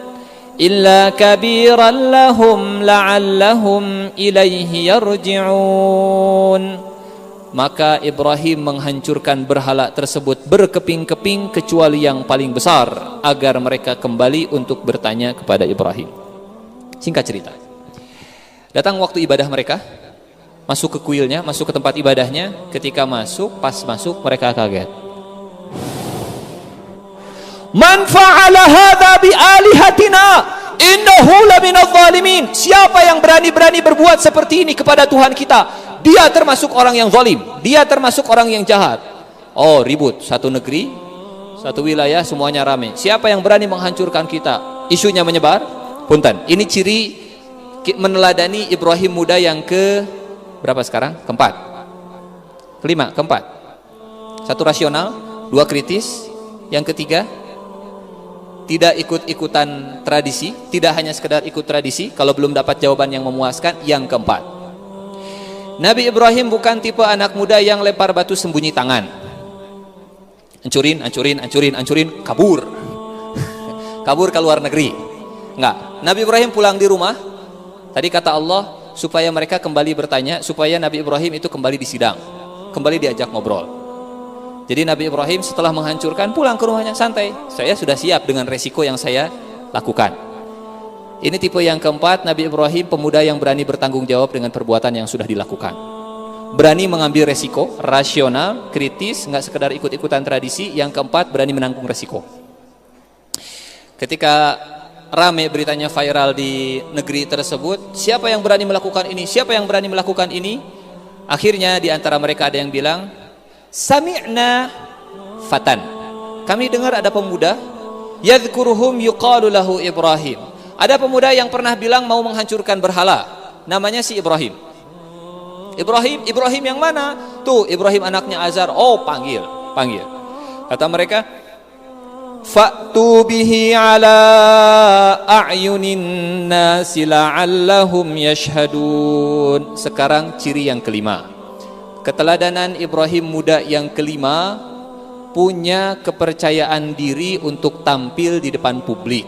illa kabiran lahum la'allahum ilaihi yarji'un. Maka Ibrahim menghancurkan berhala tersebut berkeping-keping kecuali yang paling besar agar mereka kembali untuk bertanya kepada Ibrahim. Singkat cerita, datang waktu ibadah mereka, masuk ke kuilnya, masuk ke tempat ibadahnya. Ketika pas masuk mereka kaget. Man fa'ala hadza bi alihatina innahu laminadh zalimin. Siapa yang berani-berani berbuat seperti ini kepada Tuhan kita? Dia termasuk orang yang zalim, dia termasuk orang yang jahat. Oh, ribut, satu negeri, satu wilayah semuanya rame. Siapa yang berani menghancurkan kita? Isunya menyebar. Punten, ini ciri meneladani Ibrahim muda yang Berapa sekarang? Keempat. Kelima, keempat. Satu rasional, dua kritis, yang ketiga tidak ikut-ikutan tradisi, tidak hanya sekedar ikut tradisi kalau belum dapat jawaban yang memuaskan. Yang keempat, Nabi Ibrahim bukan tipe anak muda yang lempar batu sembunyi tangan, hancurin, kabur kabur ke luar negeri. Enggak, Nabi Ibrahim pulang di rumah. Tadi kata Allah supaya mereka kembali bertanya, supaya Nabi Ibrahim itu kembali disidang, kembali diajak ngobrol. Jadi Nabi Ibrahim setelah menghancurkan pulang ke rumahnya santai. Saya sudah siap dengan resiko yang saya lakukan. Ini tipe yang keempat, Nabi Ibrahim pemuda yang berani bertanggung jawab dengan perbuatan yang sudah dilakukan. Berani mengambil resiko, rasional, kritis, nggak sekedar ikut-ikutan tradisi. Yang keempat, berani menanggung resiko. Ketika rame beritanya viral di negeri tersebut, siapa yang berani melakukan ini? Siapa yang berani melakukan ini? Akhirnya di antara mereka ada yang bilang, sami'na fatan, kami dengar ada pemuda, yadhkuruhum yuqalu lahu Ibrahim, ada pemuda yang pernah bilang mau menghancurkan berhala, namanya si Ibrahim. Ibrahim yang mana? Tuh Ibrahim anaknya Azar. Oh, panggil. Kata mereka, fa'tu bihi ala a'yunin nasi la'allahum yashhadun. Sekarang ciri yang kelima, keteladanan Ibrahim muda yang kelima, punya kepercayaan diri untuk tampil di depan publik.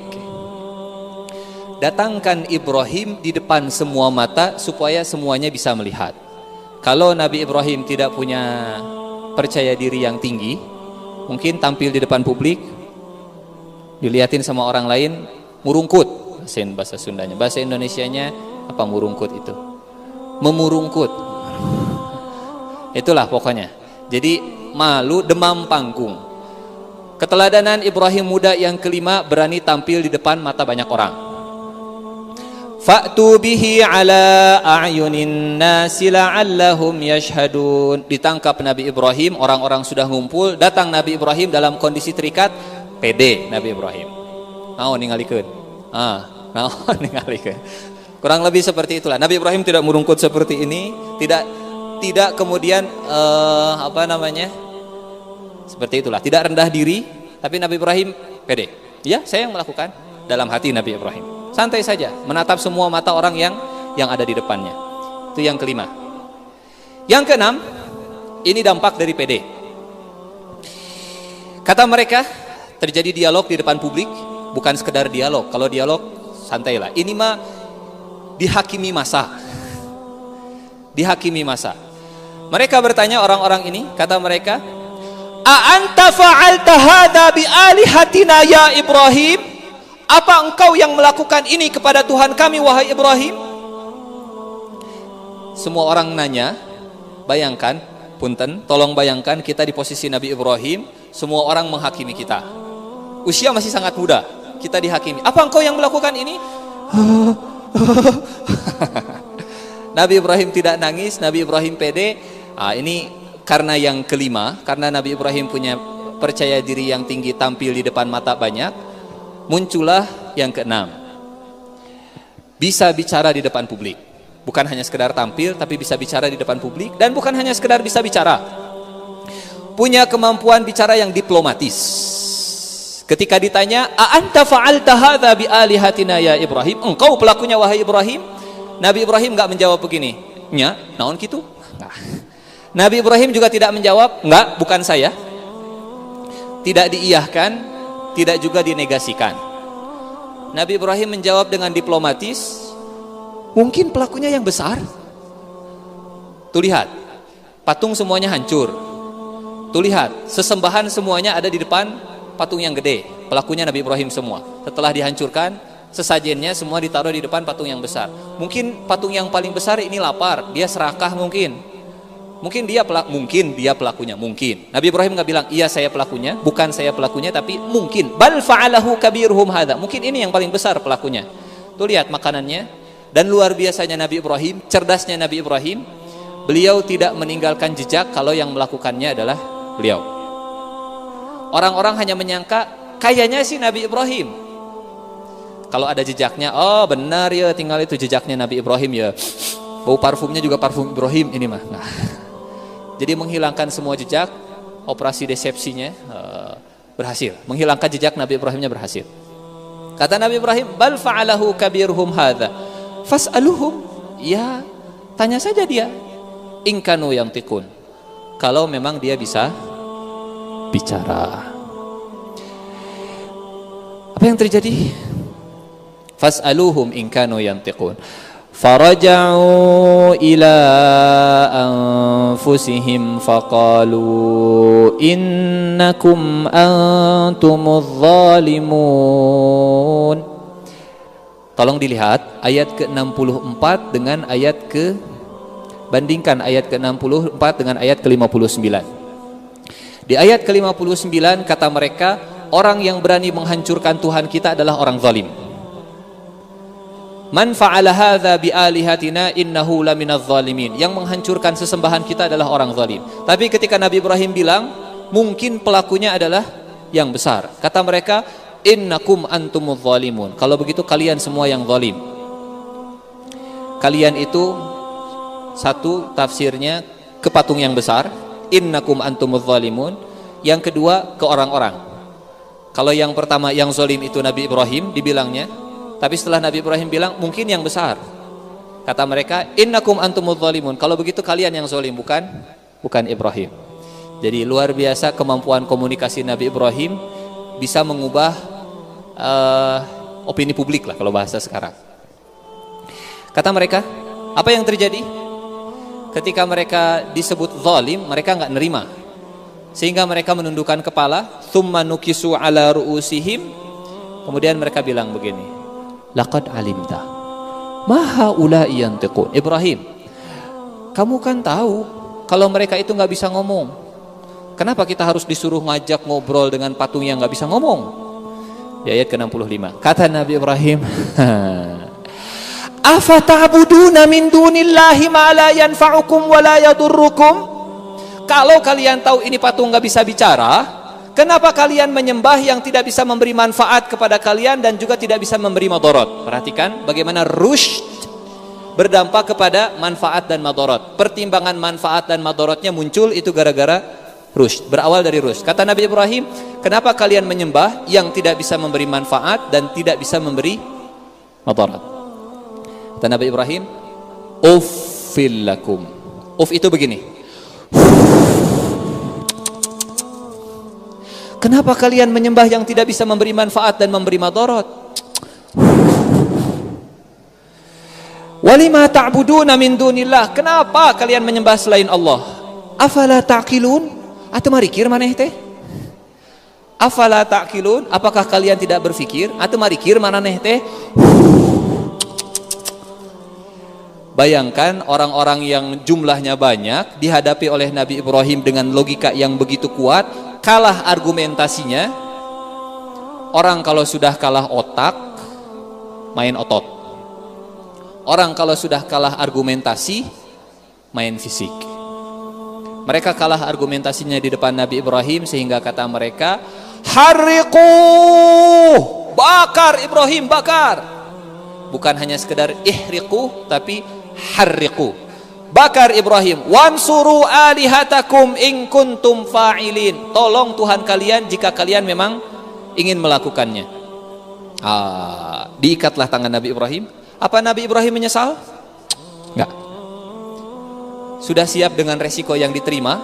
Datangkan Ibrahim di depan semua mata supaya semuanya bisa melihat. Kalau Nabi Ibrahim tidak punya percaya diri yang tinggi, mungkin tampil di depan publik dilihatin sama orang lain, murungkut, bahasa Sundanya. Bahasa Indonesianya apa murungkut itu? Memurungkut. Itulah pokoknya. Jadi malu, demam panggung. Keteladanan Ibrahim muda yang kelima, berani tampil di depan mata banyak orang. Fa'tu bihi ala a'yunin nasi la'allahum yashhadun. Ditangkap Nabi Ibrahim, orang-orang sudah ngumpul, datang Nabi Ibrahim dalam kondisi terikat, pede Nabi Ibrahim. Ningalikeun. Ningalikeun. Kurang lebih seperti itulah. Nabi Ibrahim tidak murungkut seperti ini, tidak kemudian seperti itulah, tidak rendah diri, tapi Nabi Ibrahim pede. Ya, saya yang melakukan. Dalam hati Nabi Ibrahim santai saja, menatap semua mata orang yang ada di depannya. Itu yang kelima. Yang keenam, ini dampak dari pede. Kata mereka, terjadi dialog di depan publik, bukan sekedar dialog. Kalau dialog santailah, ini mah dihakimi masa. Dihakimi masa. Mereka bertanya, orang-orang ini, kata mereka, a anta fa'alta hadza bi alihatina ya Ibrahim? Apa engkau yang melakukan ini kepada Tuhan kami, wahai Ibrahim? Semua orang nanya. Bayangkan, punten, tolong bayangkan kita di posisi Nabi Ibrahim, semua orang menghakimi kita. Usia masih sangat muda, kita dihakimi. Apa engkau yang melakukan ini? Nabi Ibrahim tidak nangis, Nabi Ibrahim pede. Ini karena yang kelima, karena Nabi Ibrahim punya percaya diri yang tinggi, tampil di depan mata banyak. Muncullah yang keenam, bisa bicara di depan publik. Bukan hanya sekedar tampil, tapi bisa bicara di depan publik. Dan bukan hanya sekedar bisa bicara, punya kemampuan bicara yang diplomatis. Ketika ditanya, a anta fa'alta hadza bi alihatina ya Ibrahim, engkau pelakunya wahai Ibrahim? Nabi Ibrahim enggak menjawab begini, nya naon kitu? Nah. Nabi Ibrahim juga tidak menjawab, enggak, bukan saya. Tidak diiyahkan, tidak juga dinegasikan. Nabi Ibrahim menjawab dengan diplomatis, mungkin pelakunya yang besar. Tuh lihat, patung semuanya hancur. Tuh lihat, sesembahan semuanya ada di depan patung yang gede. Pelakunya Nabi Ibrahim semua. Setelah dihancurkan, sesajennya semua ditaruh di depan patung yang besar. Mungkin patung yang paling besar ini lapar, dia serakah mungkin. Mungkin dia pelakunya, mungkin. Nabi Ibrahim nggak bilang, iya saya pelakunya, bukan saya pelakunya, tapi mungkin. Bal fa'alahu kabirhum hadza. Mungkin ini yang paling besar pelakunya. Tuh lihat makanannya. Dan luar biasanya Nabi Ibrahim, cerdasnya Nabi Ibrahim, beliau tidak meninggalkan jejak kalau yang melakukannya adalah beliau. Orang-orang hanya menyangka, kayaknya sih Nabi Ibrahim. Kalau ada jejaknya, oh benar ya, tinggal itu jejaknya Nabi Ibrahim ya. Bau parfumnya juga parfum Ibrahim ini mah. Nah, jadi menghilangkan semua jejak, operasi desepsinya berhasil. Menghilangkan jejak Nabi Ibrahimnya berhasil. Kata Nabi Ibrahim, bal fa'alahu kabirhum hadza fas'aluhum. Ya, tanya saja dia. In kanu yantiqun. Kalau memang dia bisa bicara. Apa yang terjadi? Fas'aluhum in kanu yantiqun. Faraja'u ila anfusihim faqalu innakum antumuz zalimun. Tolong dilihat ayat ke-64 dengan ayat bandingkan ayat ke-64 dengan ayat ke-59. Di ayat ke-59 kata mereka, orang yang berani menghancurkan Tuhan kita adalah orang zalim. Man fa'ala hadza bi alihatina innahu laminadz zalimin. Yang menghancurkan sesembahan kita adalah orang zalim. Tapi ketika Nabi Ibrahim bilang, mungkin pelakunya adalah yang besar. Kata mereka, innakum antumuz zalimun. Kalau begitu kalian semua yang zalim. Kalian itu satu tafsirnya ke patung yang besar, innakum antumuz zalimun. Yang kedua ke orang-orang. Kalau yang pertama yang zalim itu Nabi Ibrahim dibilangnya, tapi setelah Nabi Ibrahim bilang mungkin yang besar. Kata mereka, innakum antumuz zalimun. Kalau begitu kalian yang zalim, bukan Ibrahim. Jadi luar biasa kemampuan komunikasi Nabi Ibrahim, bisa mengubah opini publik lah kalau bahasa sekarang. Kata mereka, apa yang terjadi? Ketika mereka disebut zalim, mereka enggak nerima. Sehingga mereka menundukkan kepala, thumma nukisu ala ru'usihim. Kemudian mereka bilang begini, laqad alimta ma haula'i yantiqun. Ibrahim, kamu kan tahu kalau mereka itu enggak bisa ngomong. Kenapa kita harus disuruh ngajak ngobrol dengan patung yang enggak bisa ngomong? Di ayat ke-65 kata Nabi Ibrahim, afata'buduna min dunillahi ma la yanfa'ukum wa la yadurrukum. Kalau kalian tahu ini patung enggak bisa bicara, kenapa kalian menyembah yang tidak bisa memberi manfaat kepada kalian dan juga tidak bisa memberi madarat? Perhatikan bagaimana rushd berdampak kepada manfaat dan madarat. Pertimbangan manfaat dan madaratnya muncul itu gara-gara rushd, berawal dari rushd. Kata Nabi Ibrahim, kenapa kalian menyembah yang tidak bisa memberi manfaat dan tidak bisa memberi madarat? Kata Nabi Ibrahim, uffil lakum. Uff itu begini. Kenapa kalian menyembah yang tidak bisa memberi manfaat dan memberi madarat? Walima ta'buduna min dunillah. Kenapa kalian menyembah selain Allah? Afala ta'qilun? Atuh marikir maneh teh? Afala ta'qilun? Apakah kalian tidak berfikir? Atuh marikir maneh teh? Bayangkan orang-orang yang jumlahnya banyak dihadapi oleh Nabi Ibrahim dengan logika yang begitu kuat, kalah argumentasinya. Orang kalau sudah kalah otak, main otot. Orang kalau sudah kalah argumentasi, main fisik. Mereka kalah argumentasinya di depan Nabi Ibrahim sehingga kata mereka, harriqu, bakar Ibrahim, bakar. Bukan hanya sekedar ihriqu, tapi harriqu, bakar Ibrahim. Wansuru alihatakum in kuntum fa'ilin. Tolong Tuhan kalian jika kalian memang ingin melakukannya. Diikatlah tangan Nabi Ibrahim. Apa Nabi Ibrahim menyesal? Enggak. Sudah siap dengan resiko yang diterima,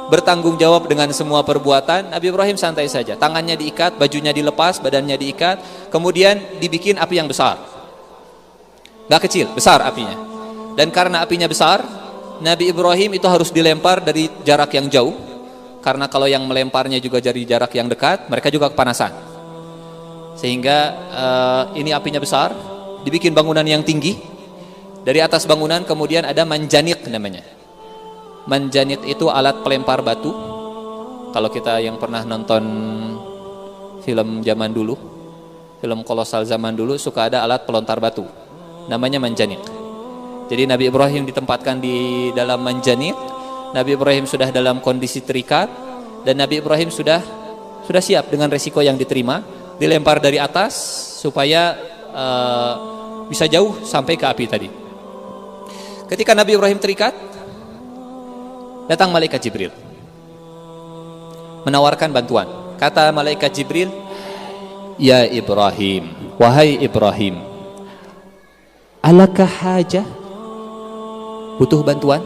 bertanggung jawab dengan semua perbuatan. Nabi Ibrahim santai saja. Tangannya diikat, bajunya dilepas, badannya diikat, kemudian dibikin api yang besar. Enggak kecil, besar apinya. Dan karena apinya besar, Nabi Ibrahim itu harus dilempar dari jarak yang jauh. Karena kalau yang melemparnya juga dari jarak yang dekat, mereka juga kepanasan. Sehingga ini apinya besar, dibikin bangunan yang tinggi. Dari atas bangunan kemudian ada manjanik namanya. Manjanik itu alat pelempar batu. Kalau kita yang pernah nonton film zaman dulu, film kolosal zaman dulu, suka ada alat pelontar batu. Namanya manjanik. Jadi Nabi Ibrahim ditempatkan di dalam manjanik. Nabi Ibrahim sudah dalam kondisi terikat dan Nabi Ibrahim sudah siap dengan resiko yang diterima, dilempar dari atas supaya bisa jauh sampai ke api tadi. Ketika Nabi Ibrahim terikat, datang malaikat Jibril menawarkan bantuan. Kata malaikat Jibril, "Ya Ibrahim, wahai Ibrahim, alaka hajah? Butuh bantuan?"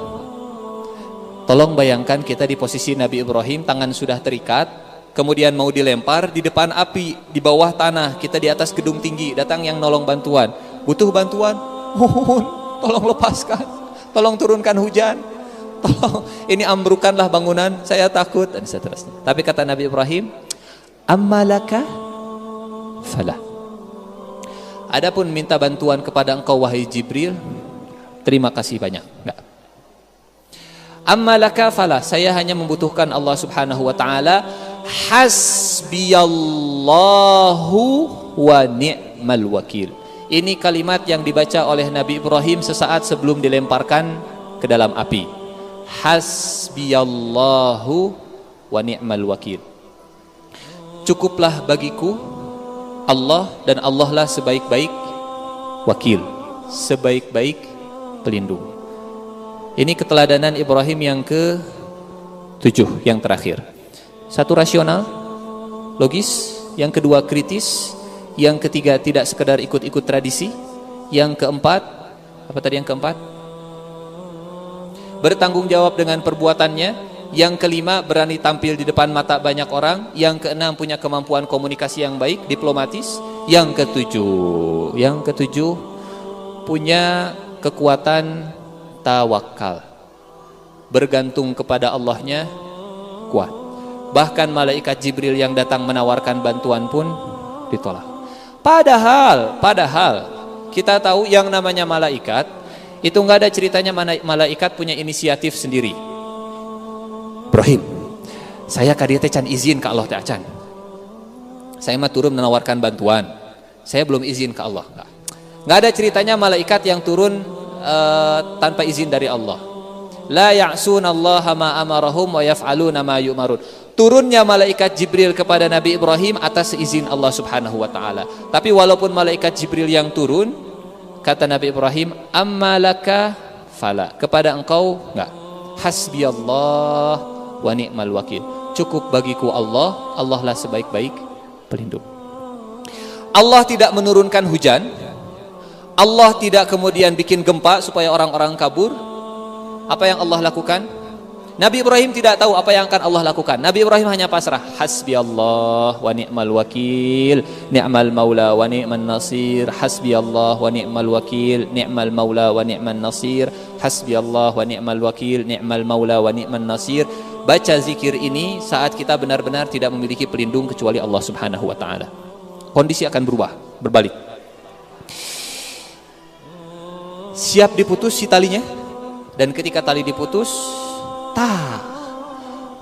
Tolong bayangkan kita di posisi Nabi Ibrahim, tangan sudah terikat, kemudian mau dilempar di depan api, di bawah tanah, kita di atas gedung tinggi, datang yang nolong bantuan. Butuh bantuan? Mohon, tolong lepaskan, tolong turunkan hujan, tolong ini ambrukanlah bangunan, saya takut, dan seterusnya. Tapi kata Nabi Ibrahim, ammalaka falah. Adapun minta bantuan kepada engkau wahai Jibril, terima kasih banyak. Enggak. Ammalaka falah, saya hanya membutuhkan Allah Subhanahu wa taala. Hasbiyallahu wa ni'mal wakil. Ini kalimat yang dibaca oleh Nabi Ibrahim sesaat sebelum dilemparkan ke dalam api. Hasbiyallahu wa ni'mal wakil. Cukuplah bagiku Allah, dan Allah lah sebaik-baik wakil, sebaik-baik pelindung. Ini keteladanan Ibrahim yang ke-7, yang terakhir. Satu, rasional, logis. Yang kedua, kritis. Yang ketiga, tidak sekedar ikut-ikut tradisi. Yang keempat, apa tadi yang keempat? Bertanggung jawab dengan perbuatannya. Yang kelima, berani tampil di depan mata banyak orang. Yang keenam, punya kemampuan komunikasi yang baik, diplomatis. Yang ketujuh, punya kekuatan tawakal, bergantung kepada Allahnya kuat. Bahkan malaikat Jibril yang datang menawarkan bantuan pun ditolak. Padahal kita tahu yang namanya malaikat itu nggak ada ceritanya malaikat punya inisiatif sendiri. Ibrahim, saya kadieu teh can izin ke Allah teh acan. Saya mah turun menawarkan bantuan. Saya belum izin ke Allah. Nggak ada ceritanya malaikat yang turun tanpa izin dari Allah. La ya'sunallaha ma amarahum wa yaf'aluna ma yu'marun. Turunnya malaikat Jibril kepada Nabi Ibrahim atas izin Allah Subhanahu wa taala. Tapi walaupun malaikat Jibril yang turun, kata Nabi Ibrahim, ammalaka fala. Kepada engkau enggak. Hasbiyallah wa ni'mal wakil. Cukup bagiku Allah, Allah lah sebaik-baik pelindung. Allah tidak menurunkan hujan. Allah tidak kemudian bikin gempa supaya orang-orang kabur. Apa yang Allah lakukan? Nabi Ibrahim tidak tahu apa yang akan Allah lakukan. Nabi Ibrahim hanya pasrah. Hasbiyallah wa ni'mal wakil, ni'mal maula wa ni'man nasir. Hasbiyallah wa ni'mal wakil, ni'mal maula wa ni'man nasir. Hasbiyallah wa ni'mal wakil, ni'mal maula wa ni'man nasir. Baca zikir ini saat kita benar-benar tidak memiliki pelindung kecuali Allah Subhanahu wa taala. Kondisi akan berubah, berbalik. Siap diputus si talinya, dan ketika tali diputus,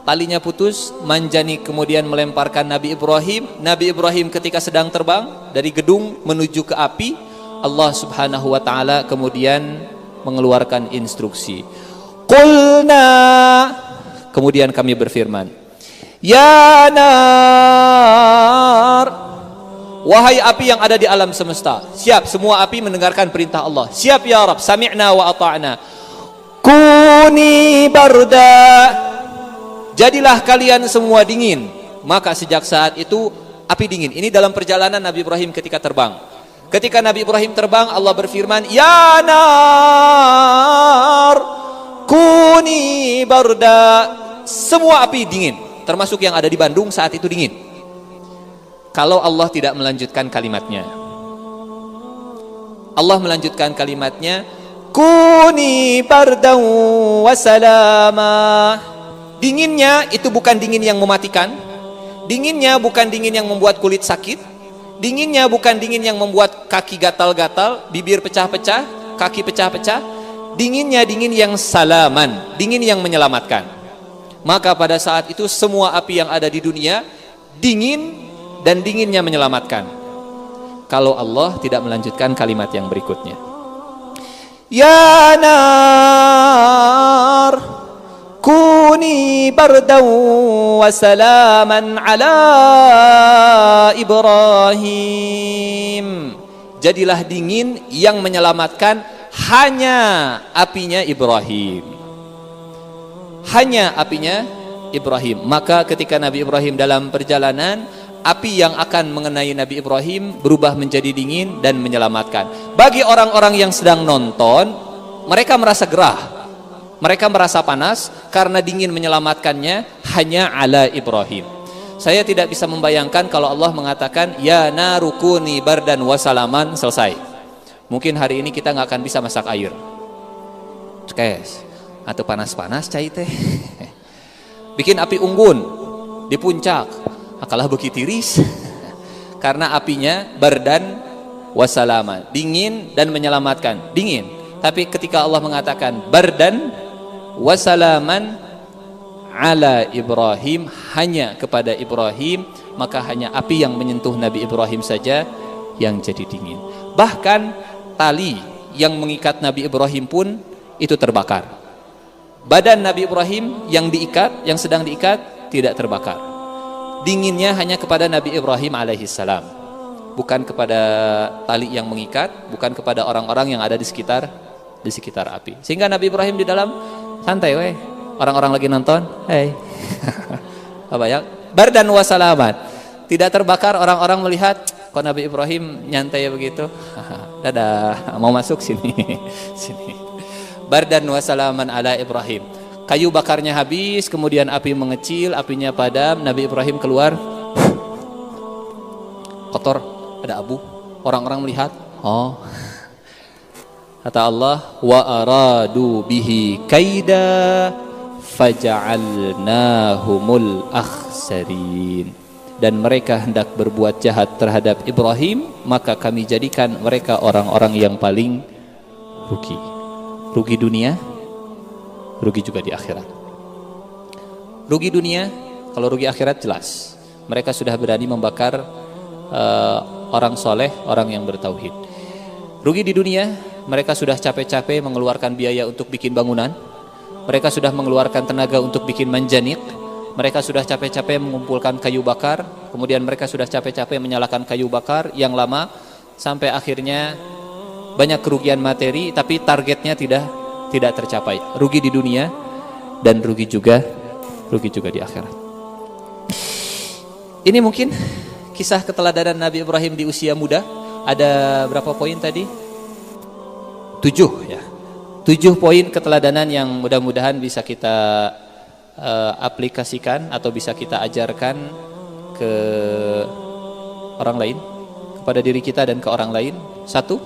talinya putus. Manjani kemudian melemparkan Nabi Ibrahim. Nabi Ibrahim ketika sedang terbang dari gedung menuju ke api, Allah Subhanahu wa taala kemudian mengeluarkan instruksi. Qulna, kemudian kami berfirman, ya nar, wahai api yang ada di alam semesta, siap, semua api mendengarkan perintah Allah. Siap ya Rabb, sami'na wa ata'na. Kuni barda, jadilah kalian semua dingin. Maka sejak saat itu api dingin. Ini dalam perjalanan Nabi Ibrahim ketika terbang. Ketika Nabi Ibrahim terbang, Allah berfirman, ya nar, kuni barda. Semua api dingin, termasuk yang ada di Bandung saat itu dingin. Kalau Allah tidak melanjutkan kalimatnya, Allah melanjutkan kalimatnya, kuni bardan wa salama. Dinginnya itu bukan dingin yang mematikan. Dinginnya bukan dingin yang membuat kulit sakit. Dinginnya bukan dingin yang membuat kaki gatal-gatal, bibir pecah-pecah, kaki pecah-pecah. Dinginnya dingin yang salaman, dingin yang menyelamatkan. Maka pada saat itu semua api yang ada di dunia dingin, dan dinginnya menyelamatkan. Kalau Allah tidak melanjutkan kalimat yang berikutnya, ya nar, kuni bardan wa salaman ala Ibrahim. Jadilah dingin yang menyelamatkan hanya apinya Ibrahim. Hanya apinya Ibrahim. Maka ketika Nabi Ibrahim dalam perjalanan, api yang akan mengenai Nabi Ibrahim berubah menjadi dingin dan menyelamatkan. Bagi orang-orang yang sedang nonton, mereka merasa gerah, mereka merasa panas karena dingin menyelamatkannya hanya ala Ibrahim. Saya tidak bisa membayangkan kalau Allah mengatakan ya narukuni bardan wasalaman, selesai. Mungkin hari ini kita nggak akan bisa masak air, cekes atau panas-panas cai teh. Bikin api unggun di puncak, akalah bukit tiris. Karena apinya bardan wasalaman, dingin dan menyelamatkan. Dingin, tapi ketika Allah mengatakan bardan wasalaman ala Ibrahim, hanya kepada Ibrahim, maka hanya api yang menyentuh Nabi Ibrahim saja yang jadi dingin. Bahkan tali yang mengikat Nabi Ibrahim pun itu terbakar. Badan Nabi Ibrahim yang diikat, yang sedang diikat, tidak terbakar. Dinginnya hanya kepada Nabi Ibrahim alaihissalam, bukan kepada tali yang mengikat, bukan kepada orang-orang yang ada di sekitar api. Sehingga Nabi Ibrahim di dalam santai, weh. Orang-orang lagi nonton, hey. Apa ya? Bardan wasalaman. Tidak terbakar, orang-orang melihat kok Nabi Ibrahim nyantai begitu. Dadah, mau masuk sini. Sini. Bardan wasalaman ala Ibrahim. Kayu bakarnya habis, kemudian api mengecil, apinya padam, Nabi Ibrahim keluar, kotor, ada abu. Orang-orang melihat, oh, kata Allah, wa aradu bihi kaida faja'alnahumul akhsarin. Dan mereka hendak berbuat jahat terhadap Ibrahim, maka kami jadikan mereka orang-orang yang paling rugi. Rugi dunia, rugi juga di akhirat. Rugi dunia, kalau rugi akhirat jelas. Mereka sudah berani membakar orang soleh, orang yang bertauhid. Rugi di dunia, mereka sudah capek-capek mengeluarkan biaya untuk bikin bangunan. Mereka sudah mengeluarkan tenaga untuk bikin manjanik. Mereka sudah capek-capek mengumpulkan kayu bakar. Kemudian mereka sudah capek-capek menyalakan kayu bakar yang lama, sampai akhirnya banyak kerugian materi, tapi targetnya tidak tercapai. Rugi di dunia dan rugi juga di akhirat. Ini mungkin kisah keteladanan Nabi Ibrahim di usia muda. Ada berapa poin tadi? 7 ya. 7 poin keteladanan yang mudah-mudahan bisa kita aplikasikan atau bisa kita ajarkan ke orang lain, kepada diri kita dan ke orang lain. 1,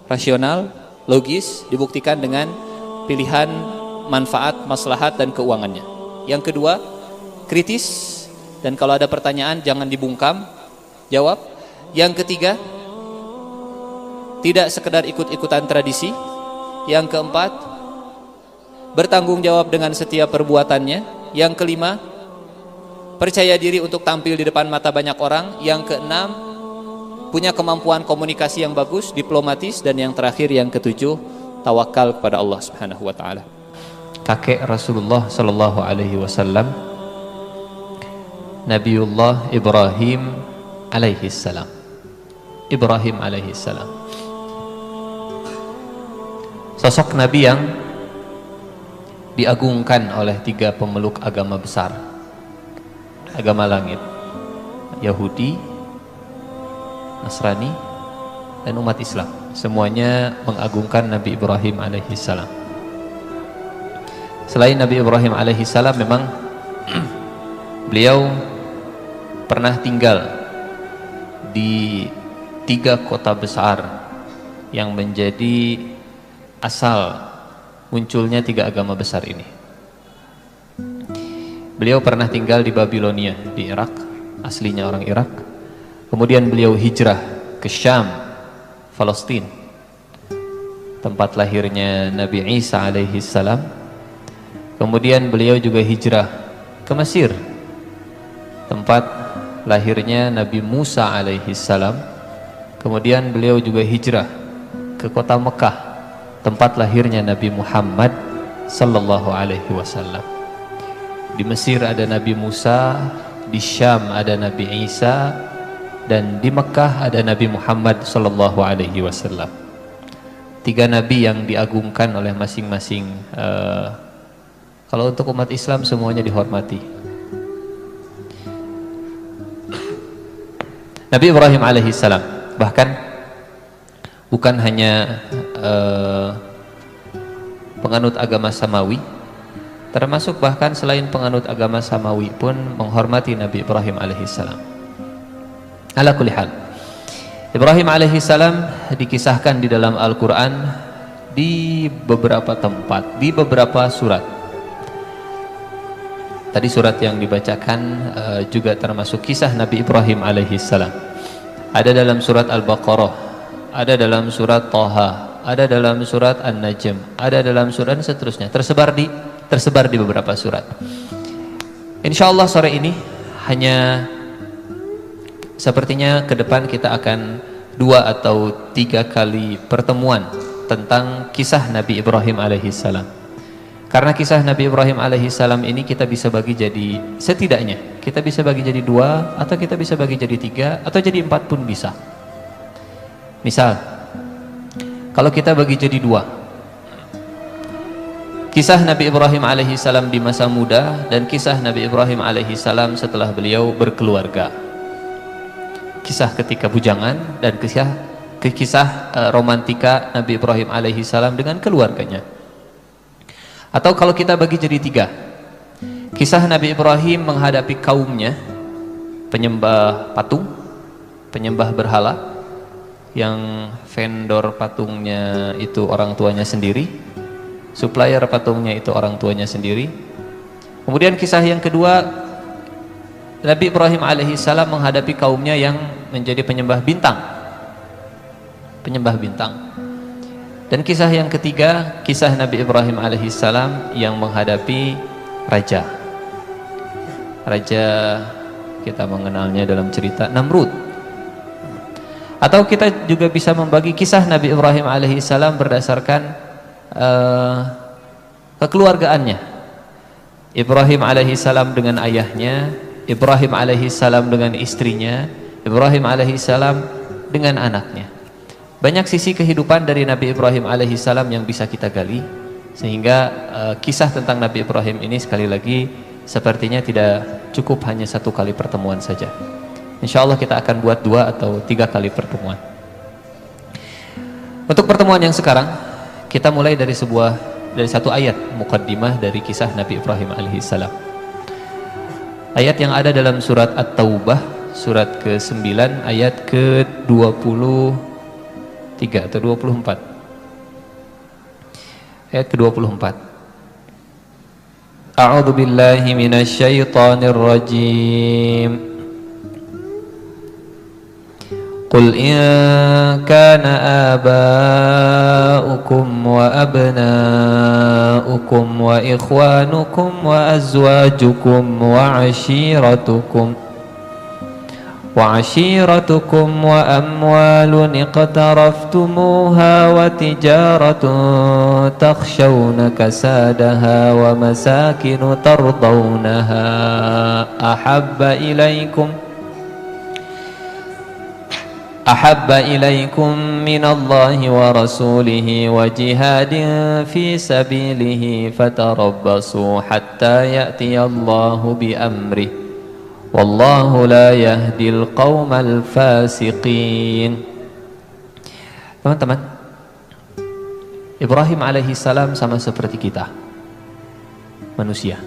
rasional, logis, dibuktikan dengan pilihan manfaat, maslahat dan keuangannya. Yang kedua, kritis, dan kalau ada pertanyaan jangan dibungkam, jawab. Yang ketiga, tidak sekedar ikut-ikutan tradisi. Yang keempat, bertanggung jawab dengan setiap perbuatannya. Yang kelima, percaya diri untuk tampil di depan mata banyak orang. Yang keenam, punya kemampuan komunikasi yang bagus, diplomatis. Dan yang terakhir, yang ketujuh, tawakal kepada Allah Subhanahu wa taala. Kakek Rasulullah sallallahu alaihi wasallam, Nabiullah Ibrahim alaihi salam. Ibrahim alaihi salam. Sosok nabi yang diagungkan oleh 3 pemeluk agama besar, agama langit, Yahudi, Nasrani, dan umat Islam. Semuanya mengagungkan Nabi Ibrahim alaihi salam. Selain Nabi Ibrahim alaihi salam, memang beliau pernah tinggal di 3 kota besar yang menjadi asal munculnya 3 agama besar ini. Beliau pernah tinggal di Babilonia, di Irak, aslinya orang Irak. Kemudian beliau hijrah ke Syam, Palestina, tempat lahirnya Nabi Isa alaihi salam. Kemudian beliau juga hijrah ke Mesir, tempat lahirnya Nabi Musa alaihi salam. Kemudian beliau juga hijrah ke kota Mekah, tempat lahirnya Nabi Muhammad sallallahu alaihi wasallam. Di Mesir ada Nabi Musa, di Syam ada Nabi Isa, dan di Mekah ada Nabi Muhammad sallallahu alaihi wasallam. tiga nabi yang diagungkan oleh masing-masing. Kalau untuk umat Islam semuanya dihormati. Nabi Ibrahim alaihissalam bahkan bukan hanya penganut agama samawi, termasuk bahkan selain penganut agama samawi pun menghormati Nabi Ibrahim alaihissalam. Ala kulli hal, Ibrahim alaihissalam dikisahkan di dalam Al-Quran di beberapa tempat, di beberapa surat. Tadi surat yang dibacakan juga termasuk kisah Nabi Ibrahim alaihissalam. Ada dalam surat Al-Baqarah, ada dalam surat Thaha, ada dalam surat An-Najm, ada dalam surat dan seterusnya, tersebar di beberapa surat. Insyaallah sore ini hanya sepertinya ke depan kita akan 2 atau 3 kali pertemuan tentang kisah Nabi Ibrahim alaihissalam. Karena kisah Nabi Ibrahim alaihissalam ini kita bisa bagi jadi, setidaknya kita bisa bagi jadi 2, atau kita bisa bagi jadi 3, atau jadi 4 pun bisa. Misal, kalau kita bagi jadi 2, kisah Nabi Ibrahim alaihissalam di masa muda dan kisah Nabi Ibrahim alaihissalam setelah beliau berkeluarga. Kisah ketika bujangan dan kisah romantika Nabi Ibrahim alaihissalam dengan keluarganya. Atau kalau kita bagi jadi 3, kisah Nabi Ibrahim menghadapi kaumnya, penyembah patung, penyembah berhala, yang vendor patungnya itu orang tuanya sendiri, supplier patungnya itu orang tuanya sendiri. Kemudian kisah yang kedua, Nabi Ibrahim alaihissalam menghadapi kaumnya yang menjadi penyembah bintang. Dan kisah yang ketiga, kisah Nabi Ibrahim alaihissalam yang menghadapi raja. Raja kita mengenalnya dalam cerita Namrud. Atau kita juga bisa membagi kisah Nabi Ibrahim alaihissalam berdasarkan kekeluargaannya. Ibrahim alaihissalam dengan ayahnya, Ibrahim alaihissalam dengan istrinya, Ibrahim alaihissalam dengan anaknya. Banyak sisi kehidupan dari Nabi Ibrahim alaihissalam yang bisa kita gali, sehingga kisah tentang Nabi Ibrahim ini sekali lagi sepertinya tidak cukup hanya 1 kali pertemuan saja. Insya Allah kita akan buat 2 atau 3 kali pertemuan. Untuk pertemuan yang sekarang, kita mulai dari 1 ayat muqaddimah dari kisah Nabi Ibrahim alaihissalam. Ayat yang ada dalam surat At-Taubah, surat ke-9 ayat ke-23 atau 24. Ayat ke-24. A'udzu billahi minasyaitonir rajim. Qul in kana aba'ukum wa abna'ukum wa ikhwanukum wa azwajukum wa ashiratukum wa amwalun iqtaraftumuha wa tijaratun takhshawna kasadaha wa masakinu tardawnaha ahabba ilaikum minallahi wa rasulihi wa jihadin fi sabilihi fatarabbasu hatta ya'tiyallahu bi amrih wallahu la yahdil qaumal fasiqin. Teman-teman, Ibrahim alaihissalam sama seperti kita, manusia,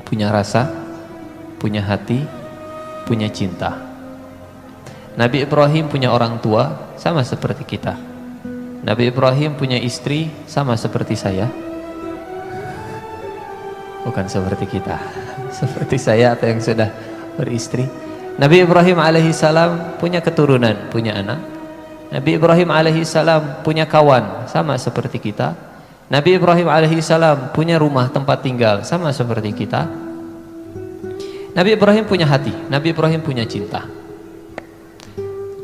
punya rasa, punya hati, punya cinta. Nabi Ibrahim punya orang tua sama seperti kita. Nabi Ibrahim punya istri sama seperti saya. Bukan seperti kita, seperti saya atau yang sudah beristri. Nabi Ibrahim alaihissalam punya keturunan, punya anak. Nabi Ibrahim alaihissalam punya kawan sama seperti kita. Nabi Ibrahim alaihissalam punya rumah tempat tinggal sama seperti kita. Nabi Ibrahim punya hati, Nabi Ibrahim punya cinta.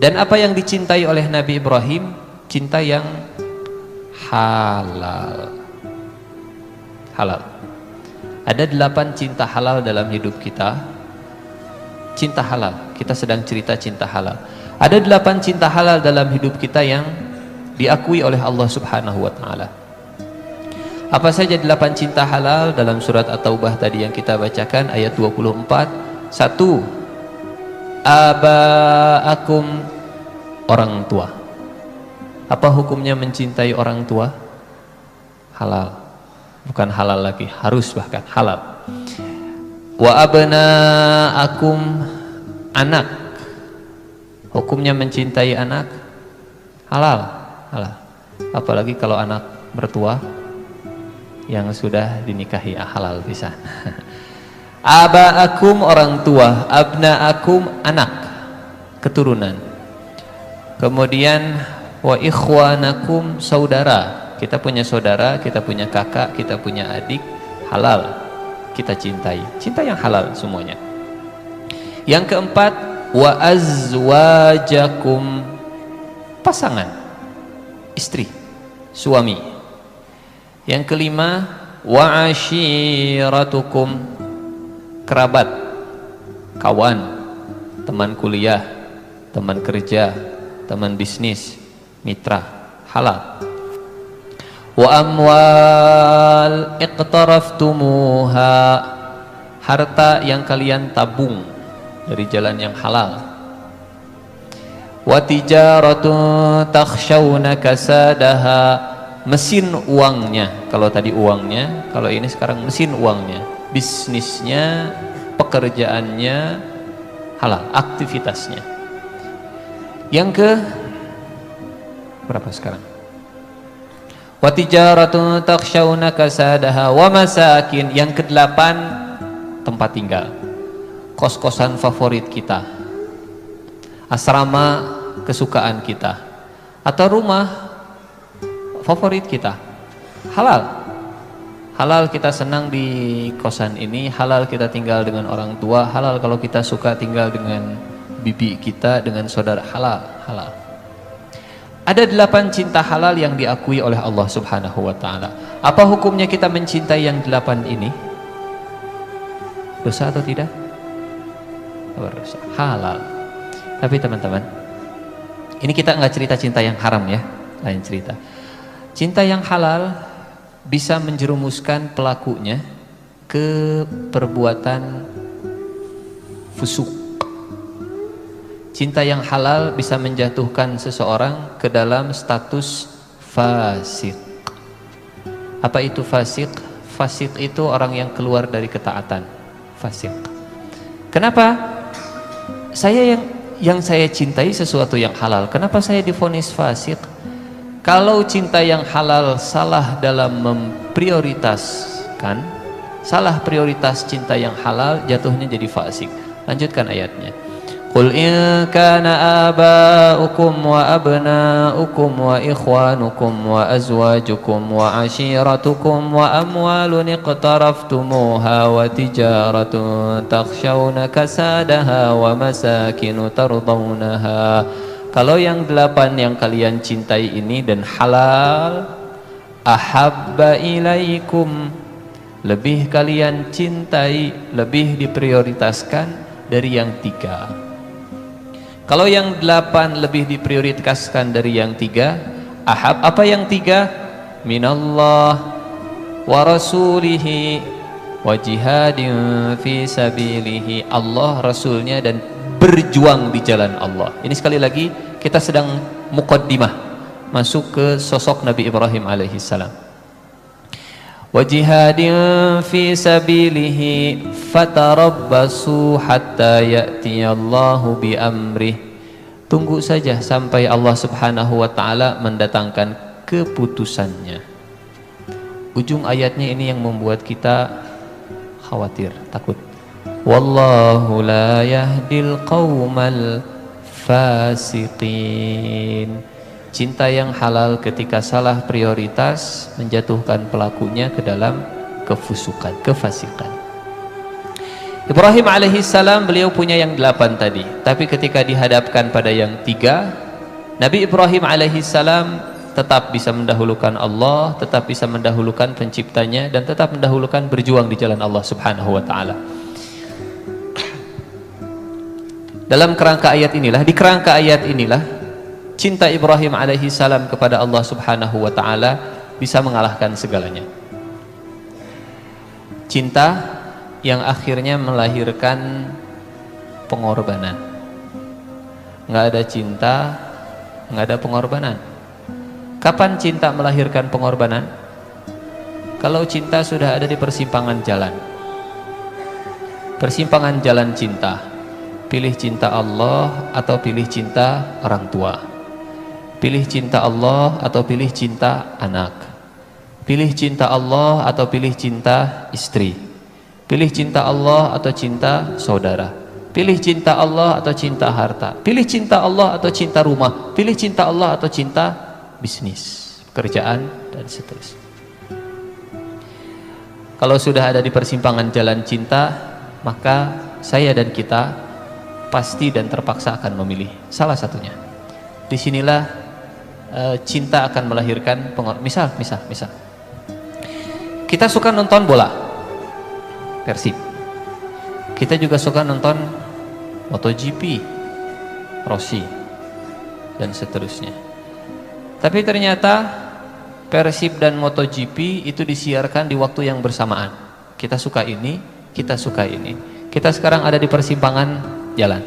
Dan apa yang dicintai oleh Nabi Ibrahim? Cinta yang halal. Halal. Ada 8 cinta halal dalam hidup kita. Cinta halal. Kita sedang cerita cinta halal. Ada 8 cinta halal dalam hidup kita yang diakui oleh Allah Subhanahu wa taala. Apa saja 8 cinta halal dalam surat At-Taubah tadi yang kita bacakan ayat 24? 1. Aba'akum, orang tua. Apa hukumnya mencintai orang tua? Halal. Bukan halal lagi, harus bahkan halal. Wa abna'akum, anak. Hukumnya mencintai anak? Halal. Halal. Apalagi kalau anak mertua yang sudah dinikahi, halal bisa. Aba'akum, orang tua. Abna'akum, anak, keturunan. Kemudian wa ikhwanakum, saudara. Kita punya saudara, kita punya kakak, kita punya adik, halal kita cintai. Cinta yang halal semuanya. Yang keempat, wa azwajakum, pasangan, istri, suami. Yang kelima, wa ashiratukum, kerabat, kawan, teman kuliah, teman kerja, teman bisnis, mitra, halal. Wa amwal iqtaraftumuha, harta yang kalian tabung dari jalan yang halal. Wa tijaratun takhshawna kasadaha, mesin uangnya. Kalau tadi uangnya, kalau ini sekarang mesin uangnya, bisnisnya, pekerjaannya halal, aktivitasnya. Yang ke berapa sekarang? Wa tijaratun takhshawna kasadaha wa masakin. Yang ke-8, tempat tinggal, kos-kosan favorit kita, asrama kesukaan kita, atau rumah favorit kita, halal. Halal kita senang di kosan ini, halal kita tinggal dengan orang tua, halal kalau kita suka tinggal dengan bibi kita, dengan saudara, halal, halal. Ada 8 cinta halal yang diakui oleh Allah Subhanahu wa taala. Apa hukumnya kita mencintai yang 8 ini? Dosa atau tidak? Berdosa. Halal. Tapi teman-teman, ini kita nggak cerita cinta yang haram ya, lain cerita. Cinta yang halal bisa menjerumuskan pelakunya ke perbuatan fusuk. Cinta yang halal bisa menjatuhkan seseorang ke dalam status fasik. Apa itu fasik? Fasik itu orang yang keluar dari ketaatan. Fasik. Kenapa? Saya yang saya cintai sesuatu yang halal, kenapa saya divonis fasik? Kalau cinta yang halal salah dalam memprioritaskan, salah prioritas cinta yang halal, jatuhnya jadi fasik. Lanjutkan ayatnya. Qul in kana aba'ukum wa abna'ukum wa ikhwanukum wa azwajukum wa ashiratukum wa amwalun iqtaraftumuha wa tijaratun takhshawna kasadaha wa masakinu tardawnaha. Kalau yang 8 yang kalian cintai ini dan halal, ahabba ilaikum, lebih kalian cintai, lebih diprioritaskan dari yang 3. Kalau yang 8 lebih diprioritaskan dari yang 3, ahab, apa yang 3? Minallah wa rasulihi wa jihadin fi sabilihi, Allah, Rasulnya, dan berjuang di jalan Allah. Ini sekali lagi kita sedang muqaddimah masuk ke sosok Nabi Ibrahim alaihissalam. Wa jihadin fi sabilihi fatarabbasu hatta ya'tiyallahu bi amrih. Tunggu saja sampai Allah Subhanahu wa taala mendatangkan keputusannya. Ujung ayatnya ini yang membuat kita khawatir, takut. Wallahu la yahdil qaumal fasiqin. Cinta yang halal ketika salah prioritas menjatuhkan pelakunya ke dalam kefusukan, kefasikan. Ibrahim alaihissalam, beliau punya yang 8 tadi, tapi ketika dihadapkan pada yang 3, Nabi Ibrahim alaihissalam tetap bisa mendahulukan Allah, tetap bisa mendahulukan penciptanya, dan tetap mendahulukan berjuang di jalan Allah Subhanahu wa taala. Dalam kerangka ayat inilah, di kerangka ayat inilah, cinta Ibrahim alaihi salam kepada Allah subhanahu wa ta'ala bisa mengalahkan segalanya. Cinta yang akhirnya melahirkan pengorbanan. Nggak ada cinta, nggak ada pengorbanan. Kapan cinta melahirkan pengorbanan? Kalau cinta sudah ada di persimpangan jalan. Persimpangan jalan cinta. Pilih cinta Allah atau pilih cinta orang tua. Pilih cinta Allah atau pilih cinta anak. Pilih cinta Allah atau pilih cinta istri. Pilih cinta Allah atau cinta saudara. Pilih cinta Allah atau cinta harta. Pilih cinta Allah atau cinta rumah. Pilih cinta Allah atau cinta bisnis, pekerjaan, dan seterusnya. Kalau sudah ada di persimpangan jalan cinta, maka saya dan kita pasti dan terpaksa akan memilih salah satunya. Disinilah cinta akan melahirkan misal kita suka nonton bola Persib, kita juga suka nonton MotoGP, Rossi, dan seterusnya. Tapi ternyata Persib dan MotoGP itu disiarkan di waktu yang bersamaan. Kita suka ini, kita suka ini. Kita sekarang ada di persimpangan jalan.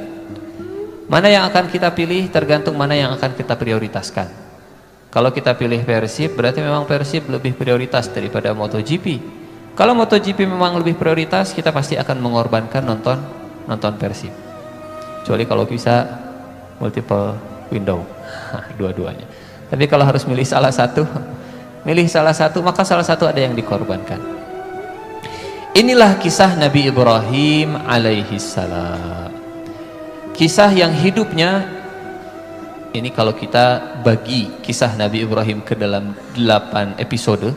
Mana yang akan kita pilih tergantung mana yang akan kita prioritaskan. Kalau kita pilih Persib, berarti memang Persib lebih prioritas daripada MotoGP. Kalau MotoGP memang lebih prioritas, kita pasti akan mengorbankan nonton Persib. Kecuali kalau bisa multiple window, dua-duanya. Tapi kalau harus milih salah satu, maka salah satu ada yang dikorbankan. Inilah kisah Nabi Ibrahim alaihi salam. Kisah yang hidupnya ini kalau kita bagi kisah Nabi Ibrahim ke dalam 8 episode.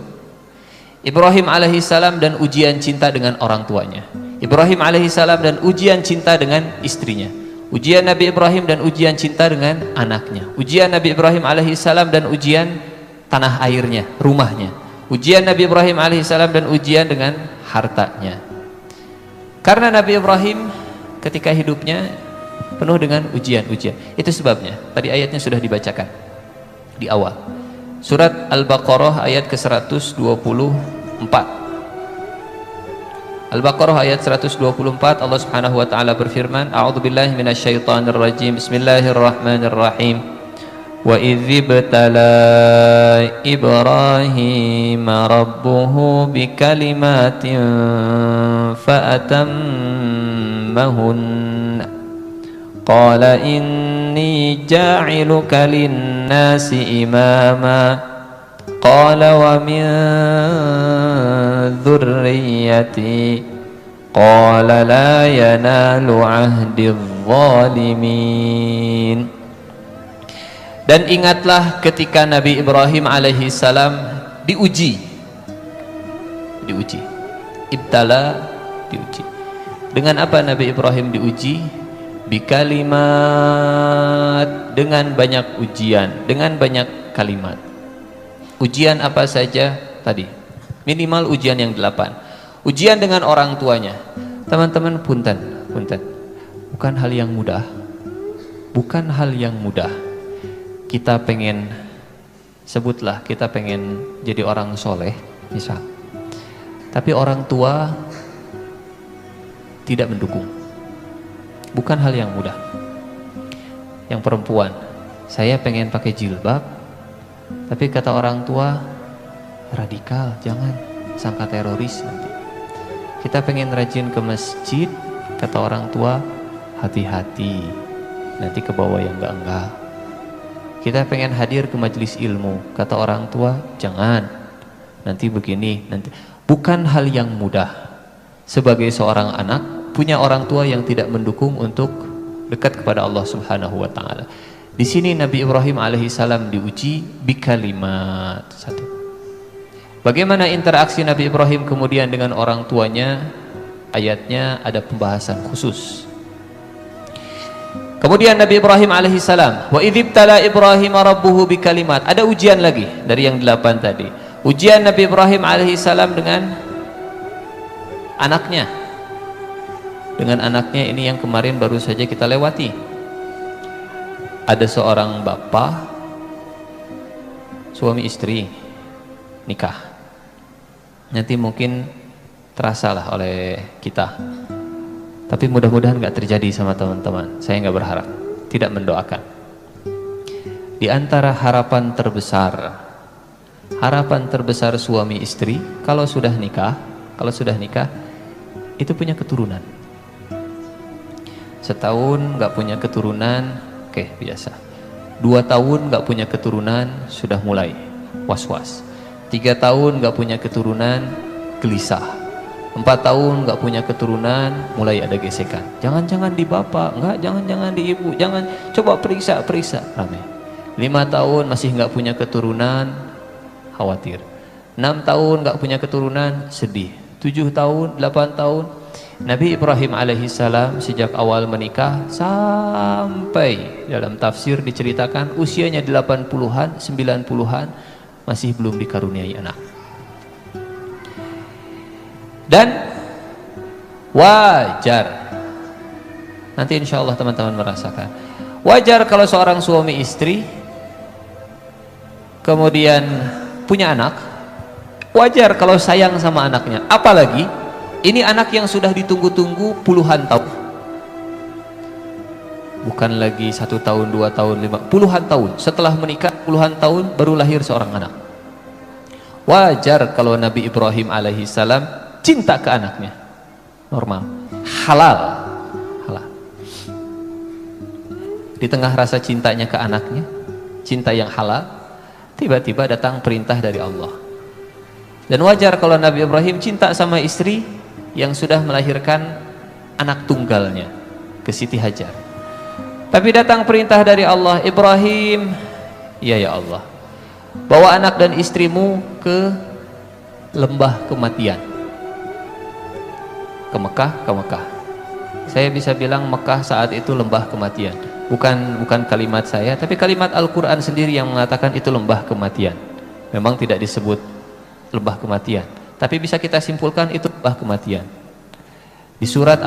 Ibrahim alaihi salam dan ujian cinta dengan orang tuanya. Ibrahim alaihi salam dan ujian cinta dengan istrinya. Ujian Nabi Ibrahim dan ujian cinta dengan anaknya. Ujian Nabi Ibrahim alaihi salam dan ujian tanah airnya, rumahnya. Ujian Nabi Ibrahim alaihissalam dan ujian dengan hartanya. Karena Nabi Ibrahim ketika hidupnya penuh dengan ujian-ujian. Itu sebabnya tadi ayatnya sudah dibacakan di awal. Surat Al-Baqarah ayat ke-124. Al-Baqarah ayat 124, Allah Subhanahu wa taala berfirman, A'udzubillahi minasyaitonirrajim. Bismillahirrahmanirrahim. وَإِذِ ابْتَلَى إِبْرَاهِيمَ رَبُّهُ بِكَلِمَاتٍ فَأَتَمَّهُنَّ قَالَ إِنِّي جَاعِلُكَ لِلنَّاسِ إِمَامًا قَالَ وَمِنْ ذُرِّيَّتِي قَالَ لَا يَنَالُ عَهْدِ الظَّالِمِينَ. Dan ingatlah ketika Nabi Ibrahim alaihi salam diuji. Ibtala, diuji. Dengan apa Nabi Ibrahim diuji? Bikalimat, dengan banyak ujian, dengan banyak kalimat. Ujian apa saja tadi? Minimal ujian yang 8. Ujian dengan orang tuanya. Teman-teman, punten. Bukan hal yang mudah. Kita pengen jadi orang soleh misal, tapi orang tua tidak mendukung, bukan hal yang mudah. Yang perempuan, saya pengen pakai jilbab, tapi kata orang tua radikal, jangan, sangka teroris nanti. Kita pengen rajin ke masjid, kata orang tua hati-hati, nanti ke bawah yang enggak. Kita pengen hadir ke majelis ilmu, kata orang tua jangan, nanti begini, nanti. Bukan hal yang mudah sebagai seorang anak punya orang tua yang tidak mendukung untuk dekat kepada Allah Subhanahu wa taala. Di sini Nabi Ibrahim alaihissalam diuji bikalimat. Satu. Bagaimana interaksi Nabi Ibrahim kemudian dengan orang tuanya? Ayatnya ada pembahasan khusus. Kemudian Nabi Ibrahim alaihissalam, wa idzibtala Ibrahim rabbuhu bikalimat. Ada ujian lagi dari yang 8 tadi. Ujian Nabi Ibrahim alaihissalam dengan anaknya. Dengan anaknya ini yang kemarin baru saja kita lewati. ada seorang bapak, suami istri nikah. Nanti mungkin terasalah oleh kita, tapi mudah-mudahan nggak terjadi sama teman-teman. Saya nggak berharap, tidak mendoakan. Di antara harapan terbesar suami istri kalau sudah nikah itu punya keturunan. Setahun nggak punya keturunan, oke, biasa. 2 tahun nggak punya keturunan, sudah mulai was-was. 3 tahun nggak punya keturunan, gelisah. 4 tahun nggak punya keturunan, mulai ada gesekan. Jangan-jangan di bapak, enggak, jangan-jangan di ibu, jangan, coba periksa, ramai. 5 tahun masih nggak punya keturunan, khawatir. 6 tahun nggak punya keturunan, sedih. 7 tahun, 8 tahun. Nabi Ibrahim alaihissalam sejak awal menikah sampai dalam tafsir diceritakan usianya 80-an, 90-an masih belum dikaruniai anak. Dan wajar, nanti insya Allah teman-teman merasakan, wajar kalau seorang suami istri kemudian punya anak, wajar kalau sayang sama anaknya. Apalagi ini anak yang sudah ditunggu-tunggu puluhan tahun, bukan lagi 1 tahun, 2 tahun, 5, puluhan tahun. Setelah menikah puluhan tahun baru lahir seorang anak. Wajar kalau Nabi Ibrahim alaihissalam cinta ke anaknya, normal, halal. Di tengah rasa cintanya ke anaknya, cinta yang halal, tiba-tiba datang perintah dari Allah. Dan wajar kalau Nabi Ibrahim cinta sama istri yang sudah melahirkan anak tunggalnya, ke Siti Hajar. Tapi datang perintah dari Allah, Ibrahim, ya Allah, bawa anak dan istrimu ke lembah kematian, ke Mekah. Saya bisa bilang Mekah saat itu lembah kematian. Bukan kalimat saya, tapi kalimat Al-Quran sendiri yang mengatakan itu lembah kematian. Memang tidak disebut lembah kematian, tapi bisa kita simpulkan itu lembah kematian. Di surat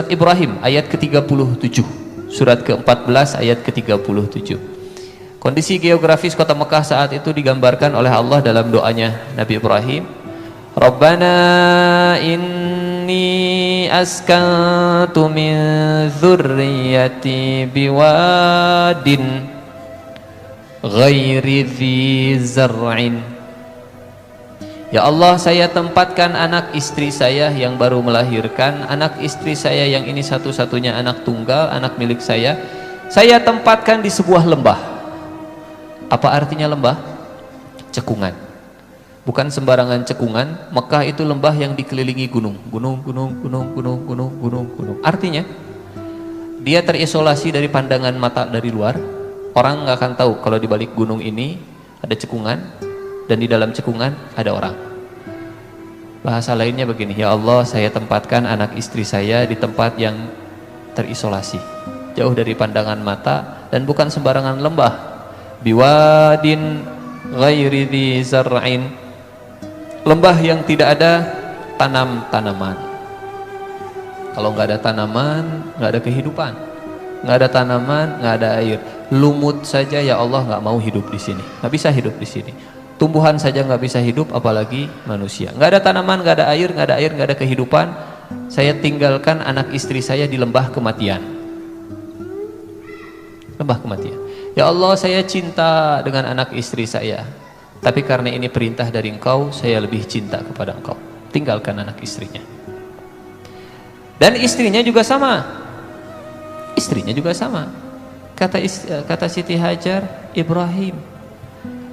Ibrahim ayat ke-37, surat ke-14 ayat ke-37. Kondisi geografis kota Mekah saat itu digambarkan oleh Allah dalam doanya Nabi Ibrahim. Rabbana inni askantu min dzurriyyati biwadin ghairi dzi zar'in. Ya Allah, saya tempatkan anak istri saya yang baru melahirkan, anak istri saya yang ini satu-satunya anak tunggal, anak milik saya tempatkan di sebuah lembah. Apa artinya lembah? Cekungan. Bukan sembarangan cekungan. Mekah itu lembah yang dikelilingi gunung. Artinya dia terisolasi dari pandangan mata dari luar. Orang nggak akan tahu kalau di balik gunung ini ada cekungan dan di dalam cekungan ada orang. Bahasa lainnya begini, ya Allah, saya tempatkan anak istri saya di tempat yang terisolasi, jauh dari pandangan mata, dan bukan sembarangan lembah. Biwadin ghairi dzi zar'in, lembah yang tidak ada tanaman. Kalau nggak ada tanaman, nggak ada kehidupan. Nggak ada tanaman, nggak ada air. Lumut saja ya Allah nggak mau hidup di sini, nggak bisa hidup di sini. Tumbuhan saja nggak bisa hidup, apalagi manusia. Nggak ada tanaman, nggak ada air, nggak ada kehidupan. Saya tinggalkan anak istri saya di lembah kematian. Lembah kematian. Ya Allah, saya cinta dengan anak istri saya, tapi karena ini perintah dari Engkau, saya lebih cinta kepada Engkau. Tinggalkan anak istrinya. Dan istrinya juga sama. Kata Siti Hajar, Ibrahim,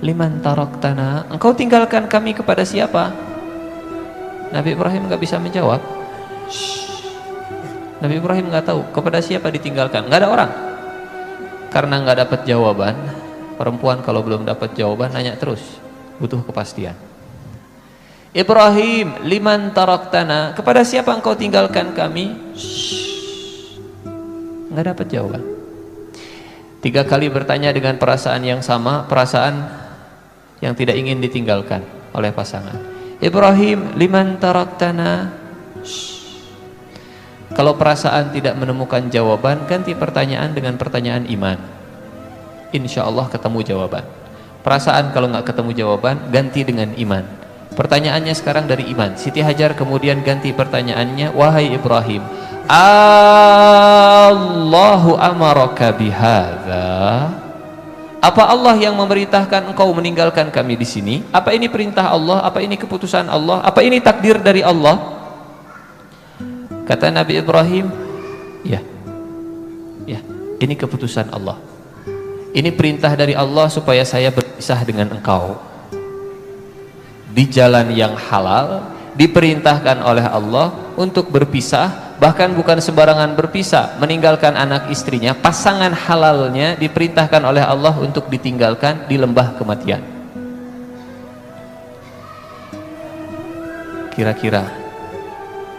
liman taraktana, engkau tinggalkan kami kepada siapa? Nabi Ibrahim nggak bisa menjawab. Nabi Ibrahim nggak tahu kepada siapa ditinggalkan. Nggak ada orang. Karena nggak dapat jawaban. Perempuan kalau belum dapat jawaban nanya terus, butuh kepastian. Ibrahim, liman taraktana, kepada siapa engkau tinggalkan kami? Nggak dapat jawaban. 3 kali bertanya dengan perasaan yang sama, perasaan yang tidak ingin ditinggalkan oleh pasangan. Ibrahim, liman taraktana, Kalau perasaan tidak menemukan jawaban, ganti pertanyaan dengan pertanyaan iman. Insya Allah ketemu jawaban. Perasaan kalau nggak ketemu jawaban, ganti dengan iman. Pertanyaannya sekarang dari iman. Siti Hajar kemudian ganti pertanyaannya, wahai Ibrahim, Allahu amaraka bihadza? Apa Allah yang memerintahkan engkau meninggalkan kami di sini? Apa ini perintah Allah? Apa ini keputusan Allah? Apa ini takdir dari Allah? Kata Nabi Ibrahim, ya, ini keputusan Allah. Ini perintah dari Allah supaya saya berpisah dengan engkau di jalan yang halal. Diperintahkan oleh Allah untuk berpisah, bahkan bukan sembarangan berpisah, meninggalkan anak istrinya, pasangan halalnya diperintahkan oleh Allah untuk ditinggalkan di lembah kematian. Kira-kira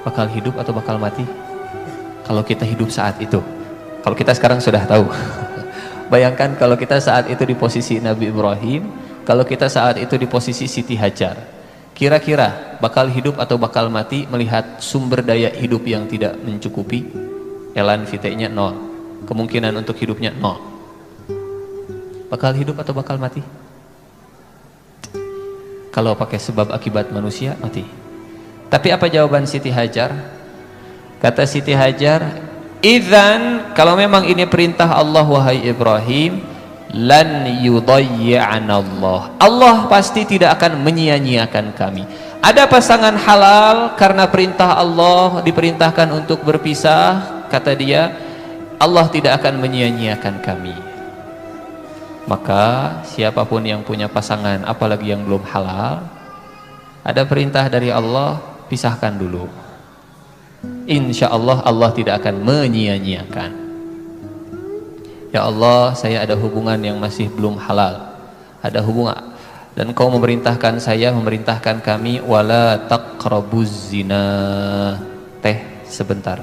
bakal hidup atau bakal mati? Kalau kita hidup saat itu, kalau kita sekarang sudah tahu. Bayangkan kalau kita saat itu di posisi Nabi Ibrahim, kalau kita saat itu di posisi Siti Hajar, kira-kira bakal hidup atau bakal mati melihat sumber daya hidup yang tidak mencukupi? Elan vitenya 0, kemungkinan untuk hidupnya 0. Bakal hidup atau bakal mati? Kalau pakai sebab akibat manusia, mati. Tapi apa jawaban Siti Hajar? Kata Siti Hajar, idzan, kalau memang ini perintah Allah wahai Ibrahim, lan yudayyi'ana Allah. Allah pasti tidak akan menyia-nyiakan kami. Ada pasangan halal karena perintah Allah diperintahkan untuk berpisah, kata dia, Allah tidak akan menyia-nyiakan kami. Maka siapapun yang punya pasangan, apalagi yang belum halal, ada perintah dari Allah, pisahkan dulu. Insya Allah Allah tidak akan menyia-nyiakan. Ya Allah, saya ada hubungan yang masih belum halal, ada hubungan, dan Kau memerintahkan saya, memerintahkan kami, wala taqrabuz zina. Teh sebentar,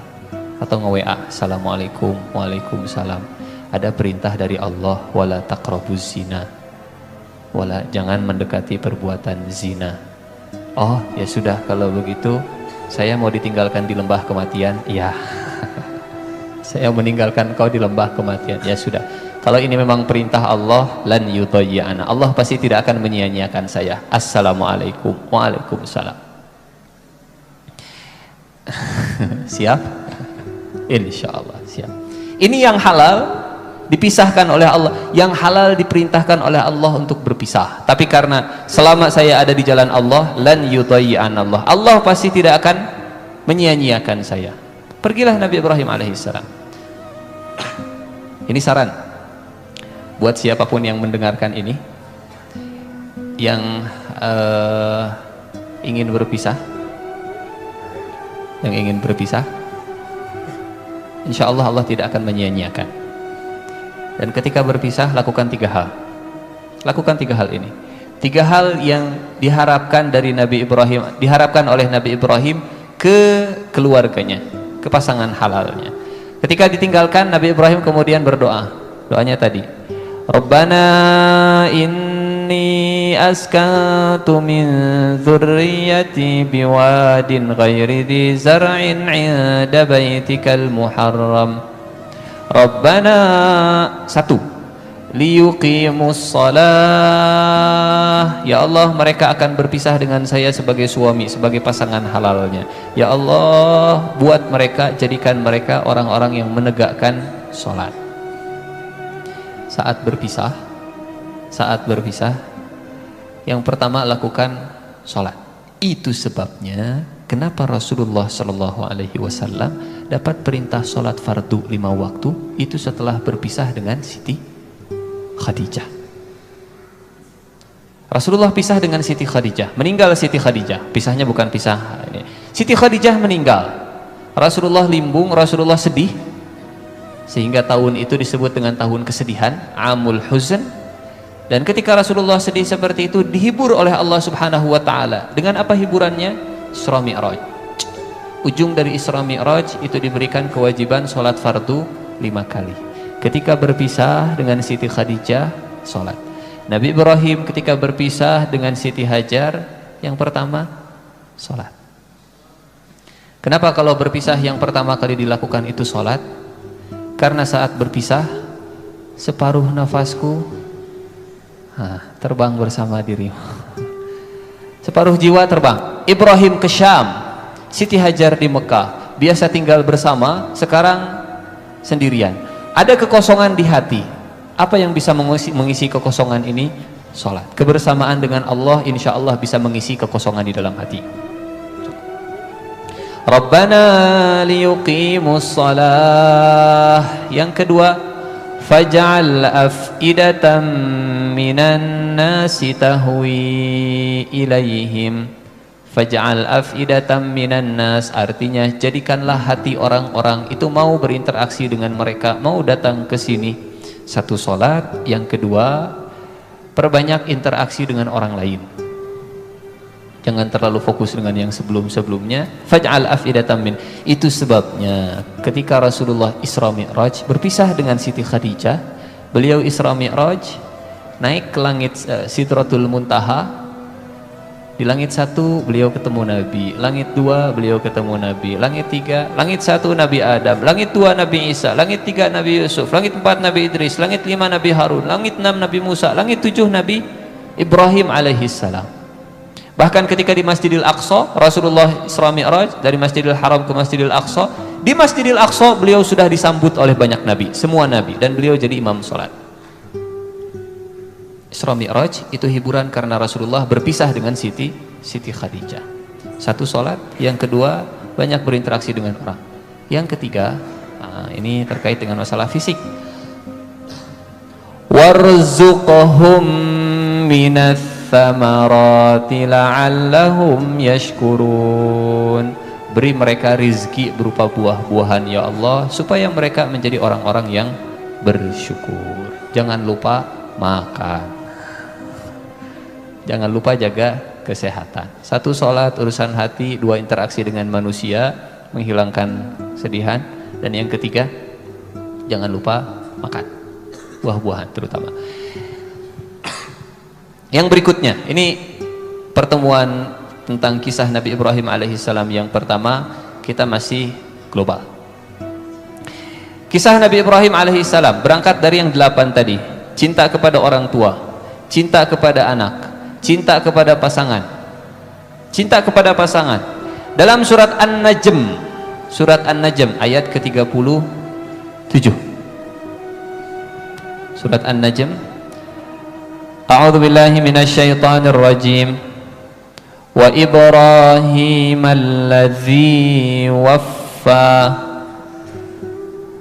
atau nge-WA, assalamualaikum, waalaikumsalam. Ada perintah dari Allah, wala taqrabuz zina, wala, jangan mendekati perbuatan zina. Oh ya sudah, kalau begitu saya mau ditinggalkan di lembah kematian. Iya. Saya meninggalkan kau di lembah kematian. Ya sudah, kalau ini memang perintah Allah, lan yudayyi'ana, Allah pasti tidak akan menyia-nyiakan saya. Assalamualaikum, waalaikumsalam. Siap? Insya Allah siap. Ini yang halal dipisahkan oleh Allah, yang halal diperintahkan oleh Allah untuk berpisah. Tapi karena selama saya ada di jalan Allah, lan yudayyi'ana Allah, Allah pasti tidak akan menyia-nyiakan saya. Pergilah Nabi Ibrahim alaihissalam. Ini saran buat siapapun yang mendengarkan ini, yang ingin berpisah, insya Allah Allah tidak akan menyia-nyiakan. Dan ketika berpisah, lakukan 3 hal. Lakukan 3 hal ini. 3 hal yang diharapkan dari Nabi Ibrahim, diharapkan oleh Nabi Ibrahim ke keluarganya, ke pasangan halalnya. Ketika ditinggalkan, Nabi Ibrahim kemudian berdoa. Doanya tadi, Rabbana inni askantu min dzurriyyati biwadin ghairi dzi zar'in 'inda baitikal muharram. Rabbana, 1, liyuqimus shalah. Ya Allah, mereka akan berpisah dengan saya sebagai suami, sebagai pasangan halalnya. Ya Allah, buat mereka, jadikan mereka orang-orang yang menegakkan sholat. Saat berpisah, yang pertama lakukan sholat. Itu sebabnya kenapa Rasulullah SAW dapat perintah sholat fardu 5 waktu itu setelah berpisah dengan Siti Khadijah. Rasulullah pisah dengan Siti Khadijah, meninggal Siti Khadijah. Pisahnya bukan pisah ini. Siti Khadijah meninggal, Rasulullah limbung, Rasulullah sedih, sehingga tahun itu disebut dengan tahun kesedihan, Amul Huzn. Dan ketika Rasulullah sedih seperti itu, dihibur oleh Allah Subhanahu wa Ta'ala. Dengan apa hiburannya? Isra Mi'raj. Ujung dari Isra Mi'raj itu diberikan kewajiban sholat fardu 5 kali. Ketika berpisah dengan Siti Khadijah, sholat. Nabi Ibrahim ketika berpisah dengan Siti Hajar, yang pertama sholat. Kenapa kalau berpisah yang pertama kali dilakukan itu sholat? Karena saat berpisah, separuh nafasku terbang bersama dirimu. Separuh jiwa terbang. Ibrahim ke Syam, Siti Hajar di Mekah, biasa tinggal bersama, sekarang sendirian. Ada kekosongan di hati. Apa yang bisa mengisi kekosongan ini? Sholat. Kebersamaan dengan Allah insya Allah bisa mengisi kekosongan di dalam hati. Rabbana liyuqimus shalah. Yang kedua, faj'al af'idatan minan nasi tahwi ilaihim. Faj'al af'idatan minan nas, artinya jadikanlah hati orang-orang itu mau berinteraksi dengan mereka, mau datang ke sini. Satu, sholat. Yang kedua, perbanyak interaksi dengan orang lain. Jangan terlalu fokus dengan yang sebelum-sebelumnya. Faj'al af'idatan min. Itu sebabnya ketika Rasulullah Isra Mi'raj berpisah dengan Siti Khadijah, beliau Isra Mi'raj naik ke langit Sidratul Muntaha. Di langit 1 beliau ketemu Nabi, langit 2 beliau ketemu Nabi, langit 3, langit 1 Nabi Adam, langit 2 Nabi Isa, langit 3 Nabi Yusuf, langit 4 Nabi Idris, langit 5 Nabi Harun, langit 6 Nabi Musa, langit 7 Nabi Ibrahim alaihissalam. Bahkan ketika di Masjidil Aqsa, Rasulullah Isra Mi'raj dari Masjidil Haram ke Masjidil Aqsa, di Masjidil Aqsa beliau sudah disambut oleh banyak nabi, semua nabi, dan beliau jadi imam sholat. Isra Mi'raj itu hiburan karena Rasulullah berpisah dengan Siti Khadijah. Satu, sholat. Yang kedua, banyak berinteraksi dengan orang. Yang ketiga, ini terkait dengan masalah fisik. Warzuqhum minas thamarati la'allahum yashkurun. Beri mereka rizki berupa buah-buahan ya Allah, supaya mereka menjadi orang-orang yang bersyukur. Jangan lupa makan. Jangan lupa jaga kesehatan. Satu, sholat, urusan hati. Dua, interaksi dengan manusia, menghilangkan sedihan. Dan yang ketiga, jangan lupa makan buah-buahan terutama. Yang berikutnya, ini pertemuan tentang kisah Nabi Ibrahim alaihissalam yang pertama. Kita masih global. Kisah Nabi Ibrahim alaihissalam berangkat dari yang 8 tadi. Cinta kepada orang tua, cinta kepada anak, cinta kepada pasangan, cinta kepada pasangan. Dalam surat An-Najm ayat ke-37. Surat An-Najm. A'udzu billahi minasyaitonir rajim. Wa Ibrahim alladzi waffa.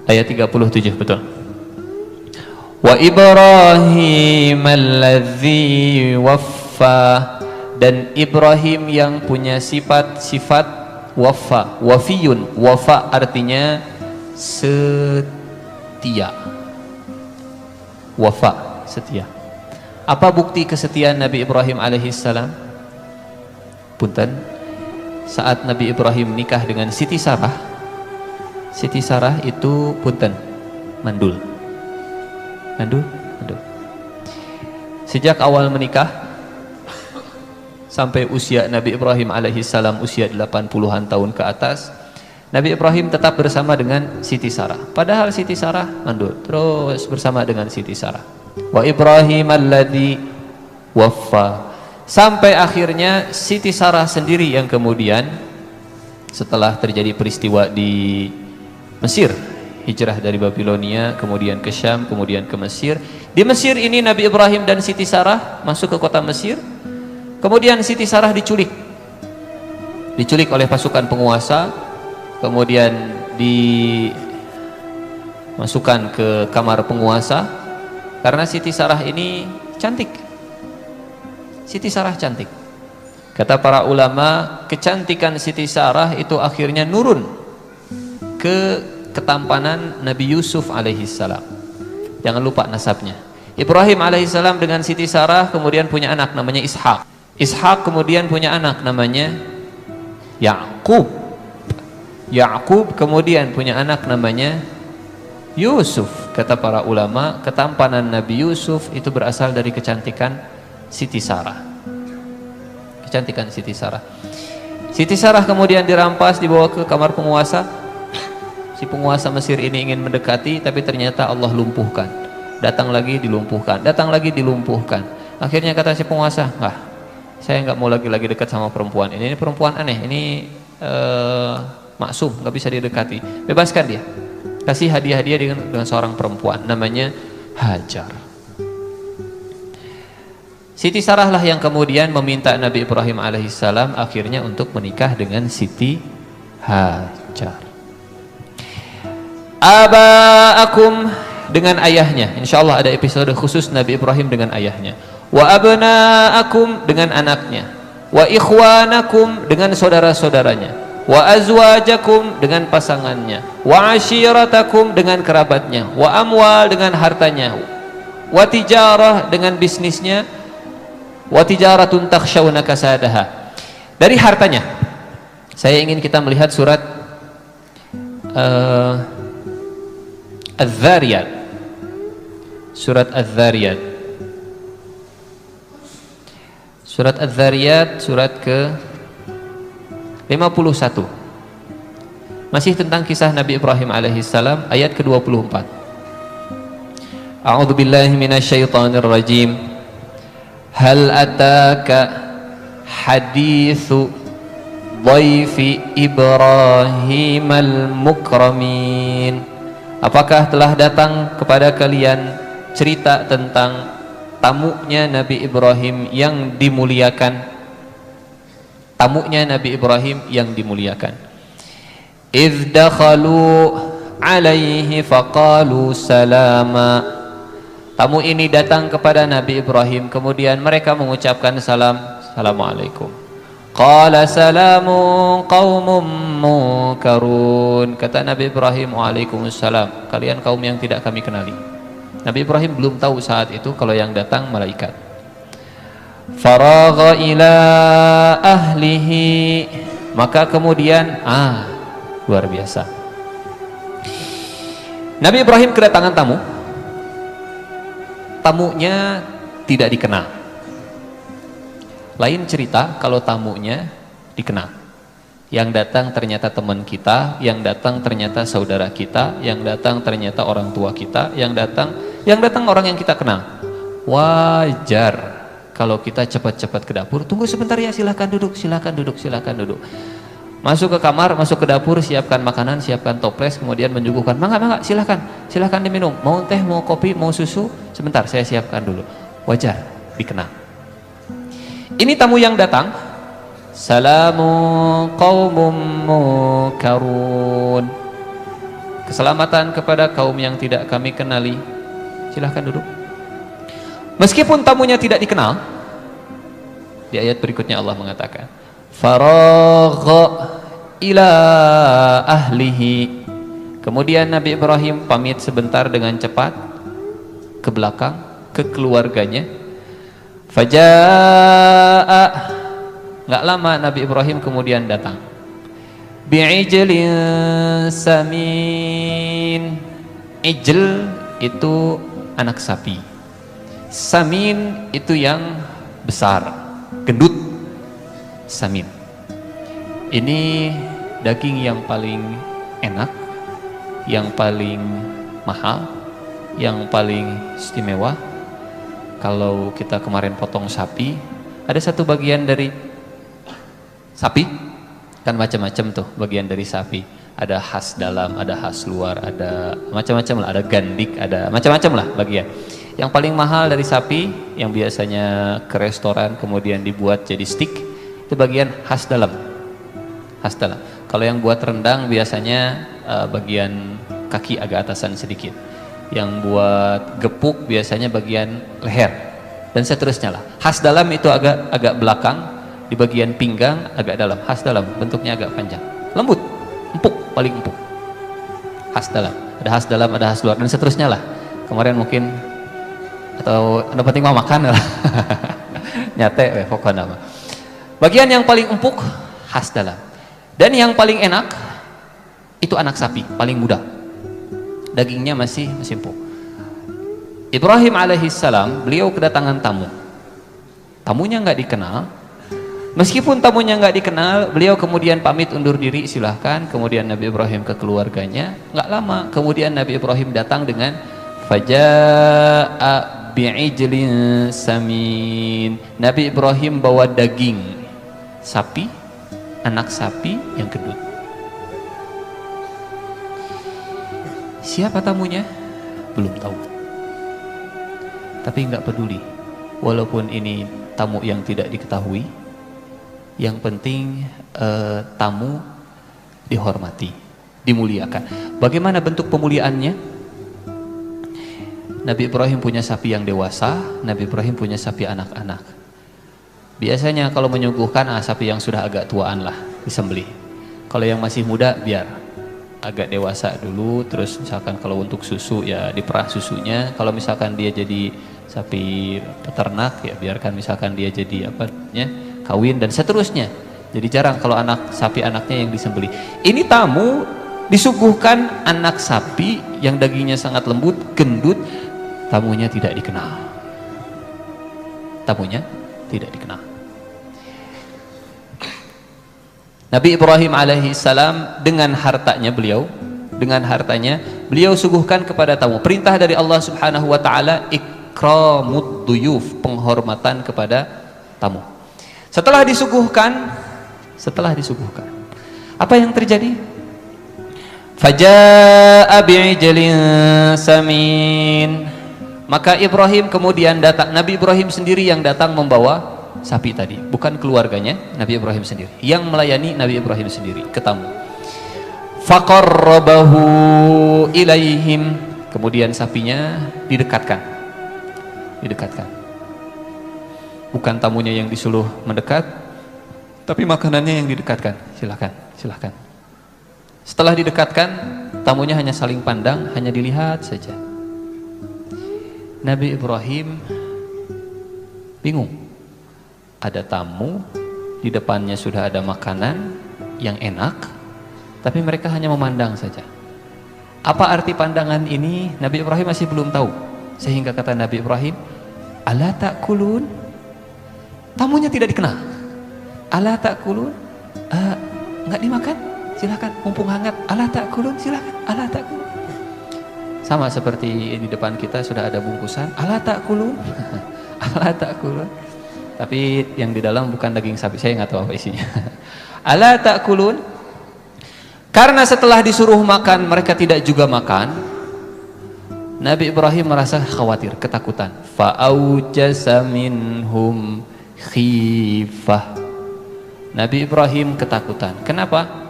Ayat 37, betul. Wa Ibrahim alladzi waffa, dan Ibrahim yang punya sifat wafa. Wafiyun, wafa artinya setia. Wafa, setia. Apa bukti kesetiaan Nabi Ibrahim alaihissalam? Punten, saat Nabi Ibrahim nikah dengan Siti Sarah. Siti Sarah itu punten, mandul. Sejak awal menikah sampai usia Nabi Ibrahim alaihissalam usia 80-an tahun ke atas, Nabi Ibrahim tetap bersama dengan Siti Sarah. Padahal Siti Sarah mandul, terus bersama dengan Siti Sarah. Wa Ibrahim alladzi waffa. Sampai akhirnya Siti Sarah sendiri yang kemudian setelah terjadi peristiwa di Mesir, hijrah dari Babilonia, kemudian ke Syam, kemudian ke Mesir. Di Mesir ini Nabi Ibrahim dan Siti Sarah masuk ke kota Mesir. Kemudian Siti Sarah diculik oleh pasukan penguasa, kemudian dimasukkan ke kamar penguasa. Karena Siti Sarah ini cantik. Siti Sarah cantik. Kata para ulama, kecantikan Siti Sarah itu akhirnya nurun ke ketampanan Nabi Yusuf alaihissalam. Jangan lupa nasabnya. Ibrahim alaihissalam dengan Siti Sarah kemudian punya anak namanya Ishak. Ishak kemudian punya anak namanya Yakub. Yakub kemudian punya anak namanya Yusuf. Kata para ulama, ketampanan Nabi Yusuf itu berasal dari kecantikan Siti Sarah. Kecantikan Siti Sarah. Siti Sarah kemudian dirampas, dibawa ke kamar penguasa. Si penguasa Mesir ini ingin mendekati, tapi ternyata Allah lumpuhkan. Datang lagi dilumpuhkan, datang lagi dilumpuhkan. Akhirnya kata si penguasa, saya nggak mau lagi dekat sama perempuan ini. Ini perempuan aneh, ini maksum, nggak bisa didekati. Bebaskan dia, kasih hadiah-hadiah dengan seorang perempuan, namanya Hajar. Siti Sarah lah yang kemudian meminta Nabi Ibrahim alaihissalam akhirnya untuk menikah dengan Siti Hajar. Aba'akum, dengan ayahnya. Insyaallah ada episode khusus Nabi Ibrahim dengan ayahnya. Wa abna'akum, dengan anaknya. Wa ikhwanakum, dengan saudara-saudaranya. Wa azwajakum, dengan pasangannya. Wa ashiratakum, dengan kerabatnya. Wa amwal, dengan hartanya. Wa tijarah, dengan bisnisnya. Wa tijaratun takhshawna kasadaha, dari hartanya. Saya ingin kita melihat surat Az-Zariyat. Surat Az-Zariyat. Surat Az-Zariyat, surat ke 51. Masih tentang kisah Nabi Ibrahim alaihissalam, ayat ke-24. A'udzubillahi minasyaitonir rajim. Hal ataka hadithu dhaifi Ibrahim al-mukramin. Apakah telah datang kepada kalian cerita tentang tamunya Nabi Ibrahim yang dimuliakan? Tamunya Nabi Ibrahim yang dimuliakan. Idh dakhalu alaihi faqalu salama. Tamu ini datang kepada Nabi Ibrahim, kemudian mereka mengucapkan salam, Assalamualaikum. Qala salamun qaumun munkarun. Kata Nabi Ibrahim, Waalaikumsalam, kalian kaum yang tidak kami kenali. Nabi Ibrahim belum tahu saat itu kalau yang datang malaikat. Faragha ila ahlihi, maka kemudian luar biasa, Nabi Ibrahim kedatangan tamu. Tamunya tidak dikenal. Lain cerita kalau tamunya dikenal. Yang datang ternyata teman kita, yang datang ternyata saudara kita, yang datang ternyata orang tua kita, yang datang orang yang kita kenal. Wajar kalau kita cepat-cepat ke dapur, tunggu sebentar ya, silahkan duduk, silahkan duduk, silahkan duduk. Masuk ke kamar, masuk ke dapur, siapkan makanan, siapkan toples, kemudian menyuguhkan, mangga, silahkan diminum, mau teh, mau kopi, mau susu, sebentar saya siapkan dulu. Wajar dikenal. Ini tamu yang datang, salamu qaumum munkarun, keselamatan kepada kaum yang tidak kami kenali, silahkan duduk. Meskipun tamunya tidak dikenal, di ayat berikutnya Allah mengatakan, faragha ila ahlihi, kemudian Nabi Ibrahim pamit sebentar dengan cepat ke belakang, ke keluarganya. Faja'a, nggak lama Nabi Ibrahim kemudian datang. Bi'ijlin samin. Ijl itu anak sapi, samin itu yang besar, gendut. Samin ini daging yang paling enak, yang paling mahal, yang paling istimewa. Kalau kita kemarin potong sapi, ada satu bagian dari sapi, kan macam-macam tuh bagian dari sapi. Ada khas dalam, ada khas luar, ada macam-macam lah, ada gandik, ada macam-macam lah bagian. Yang paling mahal dari sapi, yang biasanya ke restoran kemudian dibuat jadi steak, itu bagian khas dalam. Khas dalam. Kalau yang buat rendang biasanya bagian kaki agak atasan sedikit. Yang buat gepuk biasanya bagian leher, dan seterusnya lah. Khas dalam itu agak belakang, di bagian pinggang agak dalam. Khas dalam bentuknya agak panjang, lembut, empuk, paling empuk. Khas dalam. Ada khas dalam, ada khas luar, dan seterusnya lah. Kemarin mungkin atau Anda penting mau makan lah. Nyate pokoknya nama. Bagian yang paling empuk khas dalam. Dan yang paling enak itu anak sapi, paling muda. Dagingnya masih empuk. Ibrahim alaihissalam, beliau kedatangan tamu. Tamunya nggak dikenal. Meskipun tamunya nggak dikenal, beliau kemudian pamit undur diri, silahkan. Kemudian Nabi Ibrahim ke keluarganya. Nggak lama, kemudian Nabi Ibrahim datang dengan faja'a bi'ijlin samin. Nabi Ibrahim bawa daging sapi, anak sapi yang gendut. Siapa tamunya? Belum tahu. Tapi nggak peduli. Walaupun ini tamu yang tidak diketahui, yang penting tamu dihormati, dimuliakan. Bagaimana bentuk pemuliaannya? Nabi Ibrahim punya sapi yang dewasa, Nabi Ibrahim punya sapi anak-anak. Biasanya kalau menyuguhkan sapi yang sudah agak tuaan lah disembelih. Kalau yang masih muda biar agak dewasa dulu, terus misalkan kalau untuk susu ya diperah susunya. Kalau misalkan dia jadi sapi peternak ya biarkan misalkan dia jadi apa namanya, kawin dan seterusnya. Jadi jarang kalau anak sapi anaknya yang disembelih. Ini tamu disuguhkan anak sapi yang dagingnya sangat lembut, gendut. Tamunya tidak dikenal. Tamunya tidak dikenal. Nabi Ibrahim alaihi salam dengan hartanya beliau suguhkan kepada tamu. Perintah dari Allah Subhanahu wa taala, ikramud duyuf, penghormatan kepada tamu. Setelah disuguhkan, apa yang terjadi? Faja'a bi'ijlin samin. Maka Ibrahim kemudian datang, Nabi Ibrahim sendiri yang datang membawa sapi tadi, bukan keluarganya, Nabi Ibrahim sendiri yang melayani Nabi Ibrahim sendiri ke tamu. Faqarrabahu ilaihim. Kemudian sapinya didekatkan. Bukan tamunya yang disuruh mendekat, tapi makanannya yang didekatkan. Silahkan. Setelah didekatkan, tamunya hanya saling pandang, hanya dilihat saja. Nabi Ibrahim bingung. Ada tamu, di depannya sudah ada makanan yang enak, tapi mereka hanya memandang saja. Apa arti pandangan ini? Nabi Ibrahim masih belum tahu. Sehingga kata Nabi Ibrahim, ala ta'kulun? Tamunya tidak dikenal. Ala ta'kulun? Enggak dimakan? Silakan, mumpung hangat. Ala ta'kulun? Silakan. Ala ta'kulun? Sama seperti di depan kita sudah ada bungkusan. Ala ta'kulun? Ala ta'kulun? Tapi yang di dalam bukan daging sapi, saya nggak tahu apa isinya. Ala ta'kulun? Karena setelah disuruh makan mereka tidak juga makan. Nabi Ibrahim merasa khawatir, ketakutan. Fa'aujasa minhum khifah. Nabi Ibrahim ketakutan. Kenapa?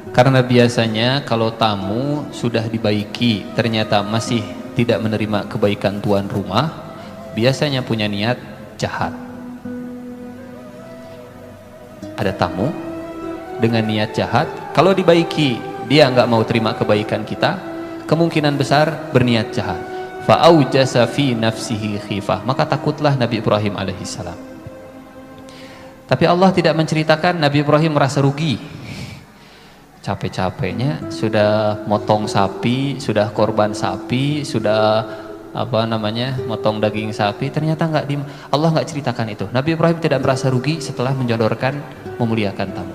Karena biasanya kalau tamu sudah dibaiki ternyata masih tidak menerima kebaikan tuan rumah, biasanya punya niat jahat. Ada tamu dengan niat jahat, kalau dibaiki dia nggak mau terima kebaikan kita, kemungkinan besar berniat jahat. Fa'aujasa fi nafsihi khifah. Maka takutlah Nabi Ibrahim alaihissalam. Tapi Allah tidak menceritakan Nabi Ibrahim merasa rugi. Capek-capeknya sudah motong sapi, sudah korban sapi, sudah motong daging sapi, ternyata Allah nggak ceritakan itu. Nabi Ibrahim tidak merasa rugi setelah menjodorkan, memuliakan tamu.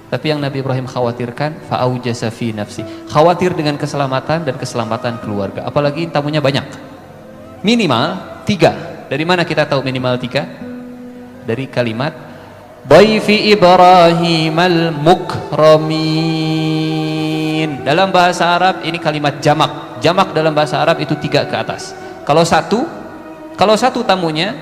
Tapi yang Nabi Ibrahim khawatirkan, fa'aujasa fi nafsi, khawatir dengan keselamatan dan keselamatan keluarga. Apalagi tamunya banyak, minimal 3. Dari mana kita tahu minimal 3? Dari kalimat Dhaifi Ibrahimal mukramin. Dalam bahasa Arab ini kalimat jamak. Jamak dalam bahasa Arab itu 3 ke atas. Kalau satu tamunya,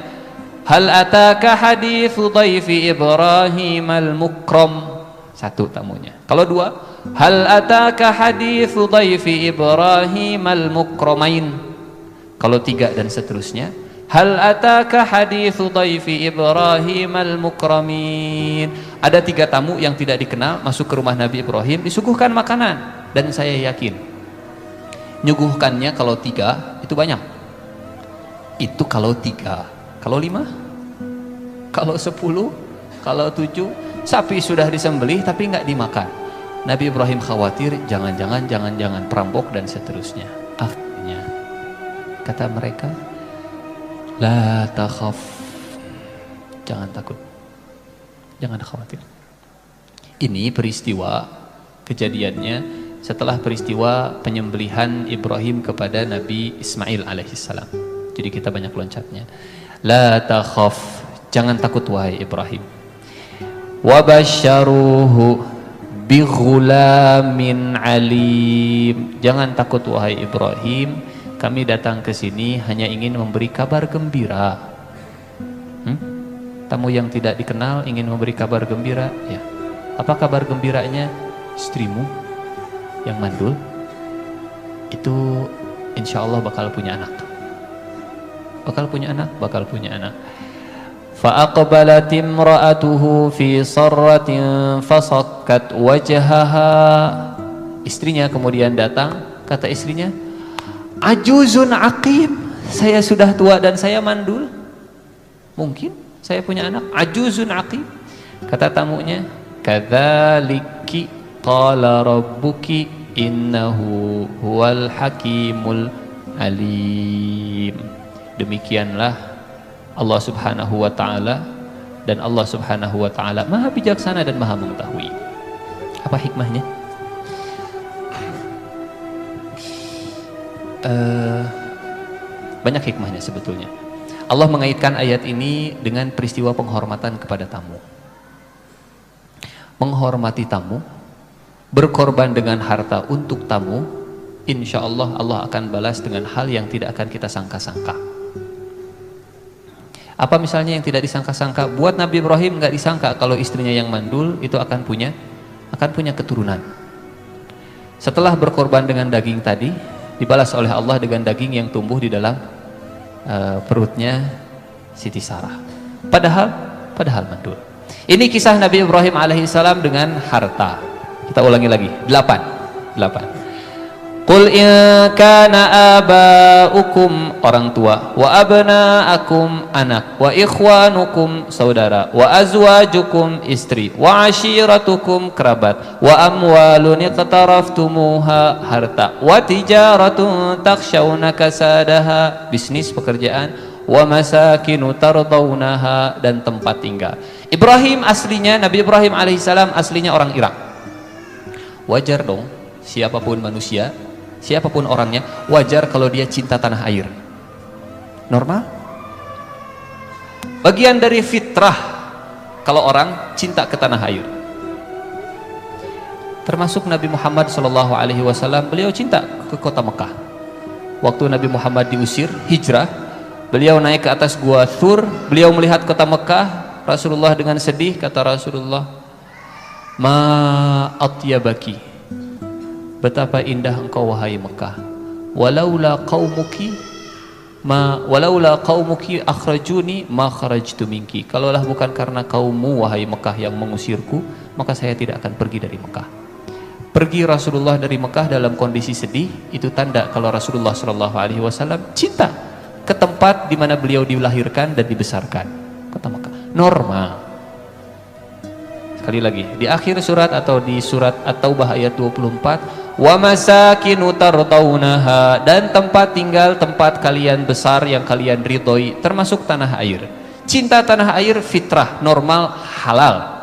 hal ataka haditsu dhaifi Ibrahimal mukram. 1 tamunya. Kalau 2, hal ataka haditsu dhaifi Ibrahimal mukramain. Kalau 3 dan seterusnya, hal ataka haditsu dhaifi Ibrahimal mukramin. Ada 3 tamu yang tidak dikenal masuk ke rumah Nabi Ibrahim, disuguhkan makanan, dan saya yakin nyuguhkannya kalau 3 itu banyak. Itu kalau 3. Kalau 5, kalau 10, kalau 7, sapi sudah disembelih tapi nggak dimakan. Nabi Ibrahim khawatir jangan-jangan perampok dan seterusnya. Akhirnya kata mereka, la takhaf, Jangan takut. Jangan khawatir. Ini peristiwa kejadiannya setelah peristiwa penyembelihan Ibrahim kepada Nabi Ismail alaihissalam. Jadi kita banyak loncatnya. La takhaf, jangan takut wahai Ibrahim. Wa basyaruhu bi ghulamin alim. Jangan takut wahai Ibrahim, kami datang ke sini hanya ingin memberi kabar gembira. Tamu yang tidak dikenal ingin memberi kabar gembira, ya. Apa kabar gembiranya? Istrimu yang mandul itu insya Allah bakal punya anak. Bakal punya anak. Fa aqbalat imra'atuhu fi sarratin fasakkat wajhaha. Istrinya kemudian datang, kata istrinya, ajuzun aqim, saya sudah tua dan saya mandul. Mungkin saya punya anak, ajuzun aqim. Kata tamunya, kadzaliki qala rabbuki innahu huwal hakimul alim. Demikianlah Allah subhanahu wa ta'ala, dan Allah subhanahu wa ta'ala maha bijaksana dan maha mengetahui. Apa hikmahnya? Banyak hikmahnya sebetulnya. Allah mengaitkan ayat ini dengan peristiwa penghormatan kepada tamu. Menghormati tamu, berkorban dengan harta untuk tamu, insya Allah Allah akan balas dengan hal yang tidak akan kita sangka-sangka. Apa misalnya yang tidak disangka-sangka? Buat Nabi Ibrahim nggak disangka kalau istrinya yang mandul itu akan punya keturunan. Setelah berkorban dengan daging tadi, dibalas oleh Allah dengan daging yang tumbuh di dalam perutnya Siti Sarah. Padahal mandul. Ini kisah Nabi Ibrahim alaihissalam dengan harta. Kita ulangi lagi. 8. Qul in kana aba'ukum, orang tua, wa abna'akum, anak, wa ikhwanukum, saudara, wa azwajukum, istri, wa ashiratukum, kerabat, wa amwalun iqtaraftumuha, harta, wa tijaratun takshawna kasadaha, bisnis, pekerjaan, wa masakinu tardawnaha, dan tempat tinggal. Ibrahim aslinya, Nabi Ibrahim alaihissalam aslinya orang Irak. Wajar dong, siapapun manusia, siapapun orangnya, wajar kalau dia cinta tanah air. Normal. Bagian dari fitrah kalau orang cinta ke tanah air. Termasuk Nabi Muhammad SAW, beliau cinta ke kota Mekah. Waktu Nabi Muhammad diusir, hijrah, beliau naik ke atas gua Thur, beliau melihat kota Mekah. Rasulullah dengan sedih kata Rasulullah, ma atyabaki, betapa indah engkau wahai Mekah, walaula qaumuki akhrajuni ma kharajtu minki. Kalaulah bukan karena kaummu wahai Mekah yang mengusirku, maka saya tidak akan pergi dari Mekah. Pergi Rasulullah dari Mekah dalam kondisi sedih, itu tanda kalau Rasulullah SAW cinta ke tempat di mana beliau dilahirkan dan dibesarkan, kota Mekah. Normal. Sekali lagi, di akhir surat atau di surat At-Taubah ayat 24, wa masakinu tardawnaha, dan tempat tinggal, tempat kalian besar yang kalian ridhoi, termasuk tanah air. Cinta tanah air fitrah, normal, halal.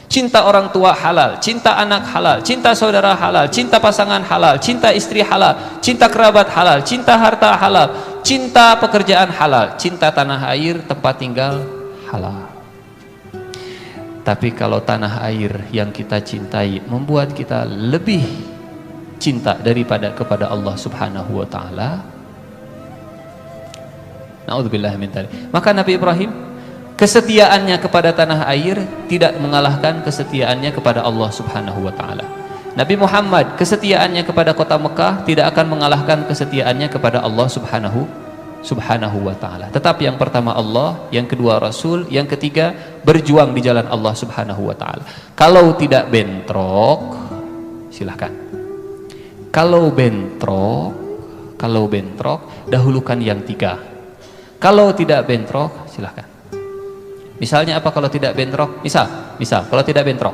Cinta orang tua halal, cinta anak halal, cinta saudara halal, cinta pasangan halal, cinta istri halal, cinta kerabat halal, cinta harta halal, cinta pekerjaan halal, cinta tanah air, tempat tinggal halal. Tapi kalau tanah air yang kita cintai membuat kita lebih cinta daripada kepada Allah Subhanahu wa taala, naudzubillah min dzalik, maka Nabi Ibrahim kesetiaannya kepada tanah air tidak mengalahkan kesetiaannya kepada Allah Subhanahu wa taala. Nabi Muhammad kesetiaannya kepada kota Mekah tidak akan mengalahkan kesetiaannya kepada Allah Subhanahu wa taala. Tetap yang pertama Allah, yang kedua Rasul, yang ketiga berjuang di jalan Allah Subhanahu wa taala. Kalau tidak bentrok, silahkan. Kalau bentrok, dahulukan yang tiga. Kalau tidak bentrok, silahkan. Misalnya apa kalau tidak bentrok? Misal kalau tidak bentrok,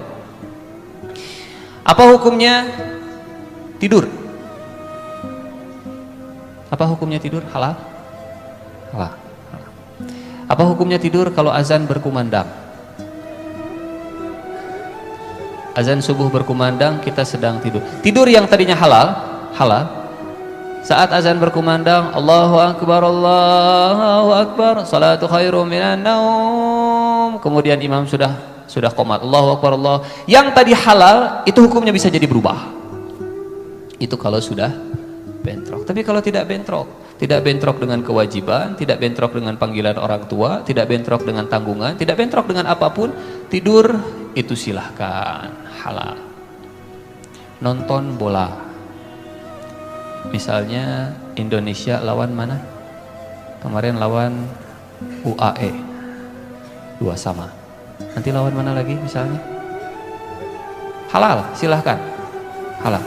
apa hukumnya tidur? Apa hukumnya tidur? Halal? Apa hukumnya tidur kalau azan berkumandang? Azan subuh berkumandang, kita sedang tidur. Tidur yang tadinya halal. Saat azan berkumandang, Allahu Akbar, salatu khairum minan naum. Kemudian imam sudah qomat, Allahu Akbar, Allah. Yang tadi halal, itu hukumnya bisa jadi berubah. Itu kalau sudah bentrok. Tapi kalau tidak bentrok dengan kewajiban, tidak bentrok dengan panggilan orang tua, tidak bentrok dengan tanggungan, tidak bentrok dengan apapun, tidur itu silahkan, halal. Nonton bola, misalnya Indonesia lawan mana? Kemarin lawan UAE 2-2. Nanti lawan mana lagi misalnya? Halal, silahkan, halal.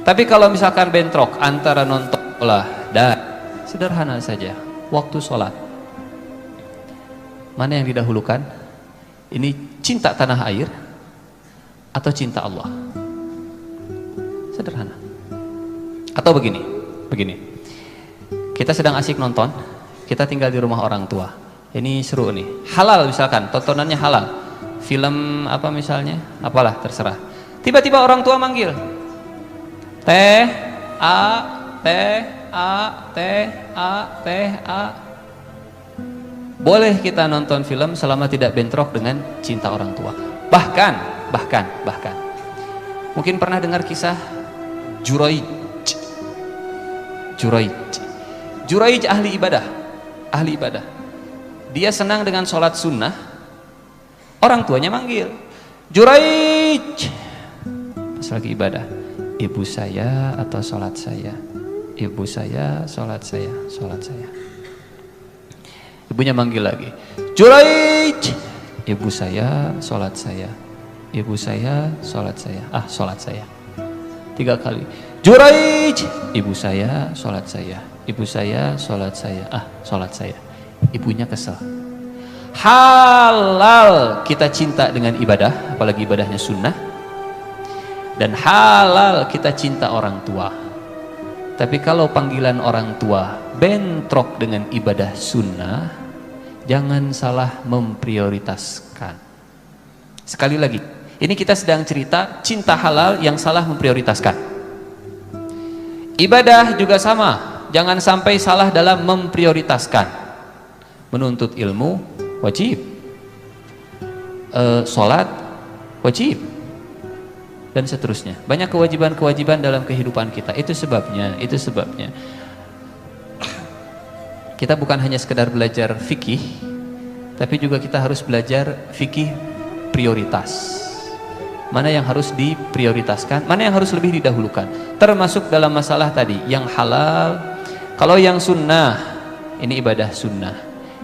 Tapi kalau misalkan bentrok antara nonton bola dan sederhana saja, waktu sholat, mana yang didahulukan? Ini cinta tanah air atau cinta Allah? Sederhana. Atau begini, kita sedang asik nonton, kita tinggal di rumah orang tua, ini seru nih, halal misalkan, tontonannya halal, film apa misalnya, apalah terserah. Tiba-tiba orang tua manggil, teh a. Boleh kita nonton film selama tidak bentrok dengan cinta orang tua. Bahkan mungkin pernah dengar kisah Juraij ahli ibadah. Dia senang dengan sholat sunnah. Orang tuanya manggil, Juraij, pas lagi ibadah, ibu saya atau sholat saya? Ibu saya, sholat saya. Ibunya manggil lagi, Juraij, ibu saya, sholat saya. Ibu saya, sholat saya. Sholat saya. 3 kali. Juraij, ibu saya, sholat saya. Ibu saya, sholat saya. Sholat saya. Ibunya kesel. Halal kita cinta dengan ibadah, apalagi ibadahnya sunnah. Dan halal kita cinta orang tua. Tapi kalau panggilan orang tua bentrok dengan ibadah sunnah, jangan salah memprioritaskan. Sekali lagi, ini kita sedang cerita cinta halal yang salah memprioritaskan. Ibadah juga sama, jangan sampai salah dalam memprioritaskan. Menuntut ilmu wajib, sholat wajib, dan seterusnya. Banyak kewajiban-kewajiban dalam kehidupan kita. Itu sebabnya kita bukan hanya sekedar belajar fikih, tapi juga kita harus belajar fikih prioritas. Mana yang harus diprioritaskan, mana yang harus lebih didahulukan. Termasuk dalam masalah tadi, yang halal. Kalau yang sunnah, ini ibadah sunnah,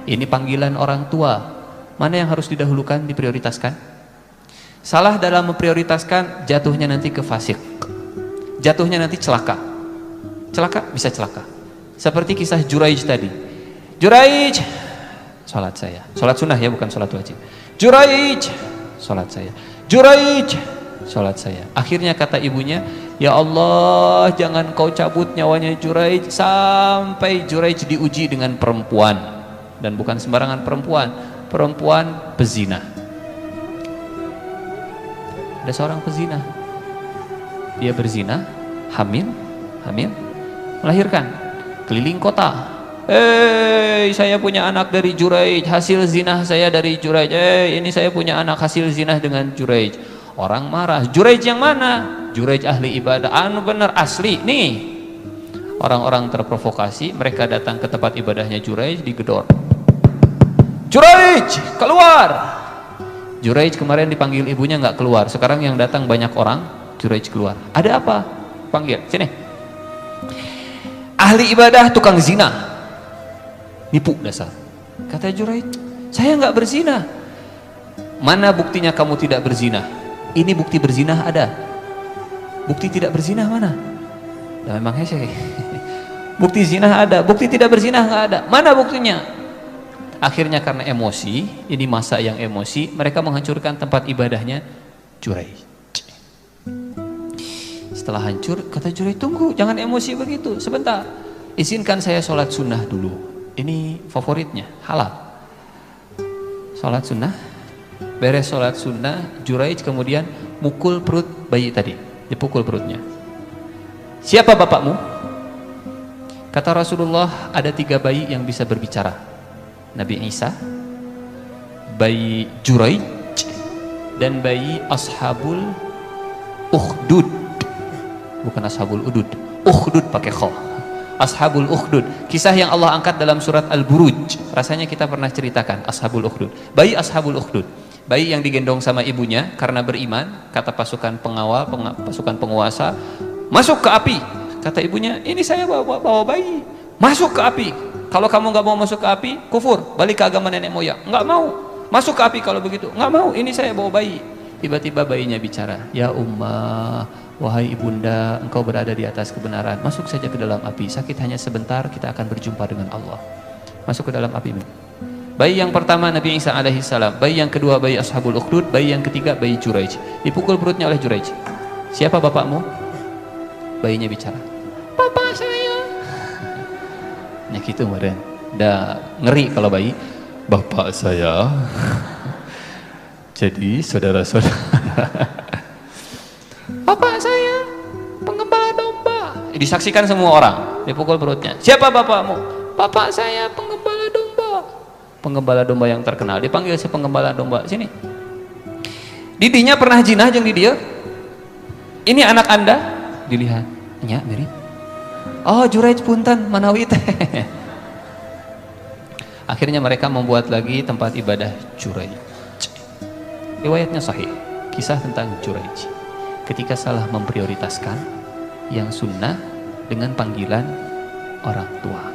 ini panggilan orang tua, mana yang harus didahulukan, diprioritaskan. Salah dalam memprioritaskan, jatuhnya nanti ke fasik, jatuhnya nanti celaka, bisa celaka. Seperti kisah Juraij tadi. Juraij, sholat saya, sholat sunnah ya, bukan sholat wajib. Juraij, sholat saya. Juraij, sholat saya. Akhirnya kata ibunya, ya Allah, jangan kau cabut nyawanya Juraij sampai Juraij diuji dengan perempuan, dan bukan sembarangan perempuan pezina. Ada seorang pezina, dia berzina, hamil, melahirkan, keliling kota. Saya punya anak dari Juraij, hasil zina saya dari Juraij. Ini saya punya anak hasil zina dengan Juraij. Orang marah, Juraij yang mana? Juraij ahli ibadah. Bener asli nih. Orang-orang terprovokasi, mereka datang ke tempat ibadahnya Juraij, digedor. Juraij, keluar! Juraij kemarin dipanggil ibunya nggak keluar, sekarang yang datang banyak orang, Juraij keluar. Ada apa? Panggil, sini. Ahli ibadah tukang zina, nipu dasar. Kata Juraij, saya nggak berzina. Mana buktinya kamu tidak berzina? Ini bukti berzina ada. Bukti tidak berzina mana? Nah, memang hese. Bukti zina ada, bukti tidak berzina nggak ada. Mana buktinya? Akhirnya karena emosi, ini masa yang emosi, mereka menghancurkan tempat ibadahnya Juraij. Setelah hancur, kata Juraij, tunggu, jangan emosi begitu, sebentar. Izinkan saya sholat sunnah dulu. Ini favoritnya, halal. Sholat sunnah, beres sholat sunnah, Juraij kemudian mukul perut bayi tadi, dipukul perutnya. Siapa bapakmu? Kata Rasulullah, ada 3 bayi yang bisa berbicara. Nabi Isa, bayi Juraij, dan bayi Ashabul Ukhdud. Bukan Ashabul Udud, Ukhdud pakai kha. Ashabul Ukhdud, kisah yang Allah angkat dalam surat Al-Buruj. Rasanya kita pernah ceritakan Ashabul Ukhdud. Bayi Ashabul Ukhdud, bayi yang digendong sama ibunya karena beriman. Kata pasukan pengawal, pasukan penguasa, masuk ke api. Kata ibunya, ini saya bawa bayi, masuk ke api. Kalau kamu nggak mau masuk ke api, kufur, balik ke agama nenek moyang. Nggak mau masuk ke api kalau begitu, nggak mau, ini saya bawa bayi. Tiba-tiba bayinya bicara, ya ummah, wahai ibunda, engkau berada di atas kebenaran, masuk saja ke dalam api, sakit hanya sebentar, kita akan berjumpa dengan Allah. Masuk ke dalam api. Bayi yang pertama Nabi Isa alaihissalam, bayi yang kedua bayi Ashabul Ukhdud, bayi yang ketiga bayi Juraij. Dipukul perutnya oleh Juraij. Siapa bapakmu? Bayinya bicara, bapak saya. Nah gitu kemarin, udah ngeri kalau bayi, bapak saya. Jadi saudara-saudara, bapak saya penggembala domba. Disaksikan semua orang, dipukul perutnya. Siapa bapakmu? Bapak saya penggembala domba. Penggembala domba yang terkenal, dipanggil si penggembala domba, sini. Didinya pernah jinah jeung di dia. Ini anak anda? Dilihat, nya mirip. Oh Juraij punten manawi teh. Akhirnya mereka membuat lagi tempat ibadah Juraij. Riwayatnya sahih, kisah tentang Juraij ketika salah memprioritaskan yang sunnah dengan panggilan orang tua.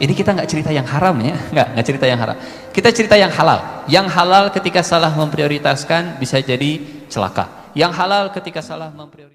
Ini kita nggak cerita yang haram ya, nggak cerita yang haram. Kita cerita yang halal. Yang halal ketika salah memprioritaskan bisa jadi celaka. Yang halal ketika salah memprioritaskan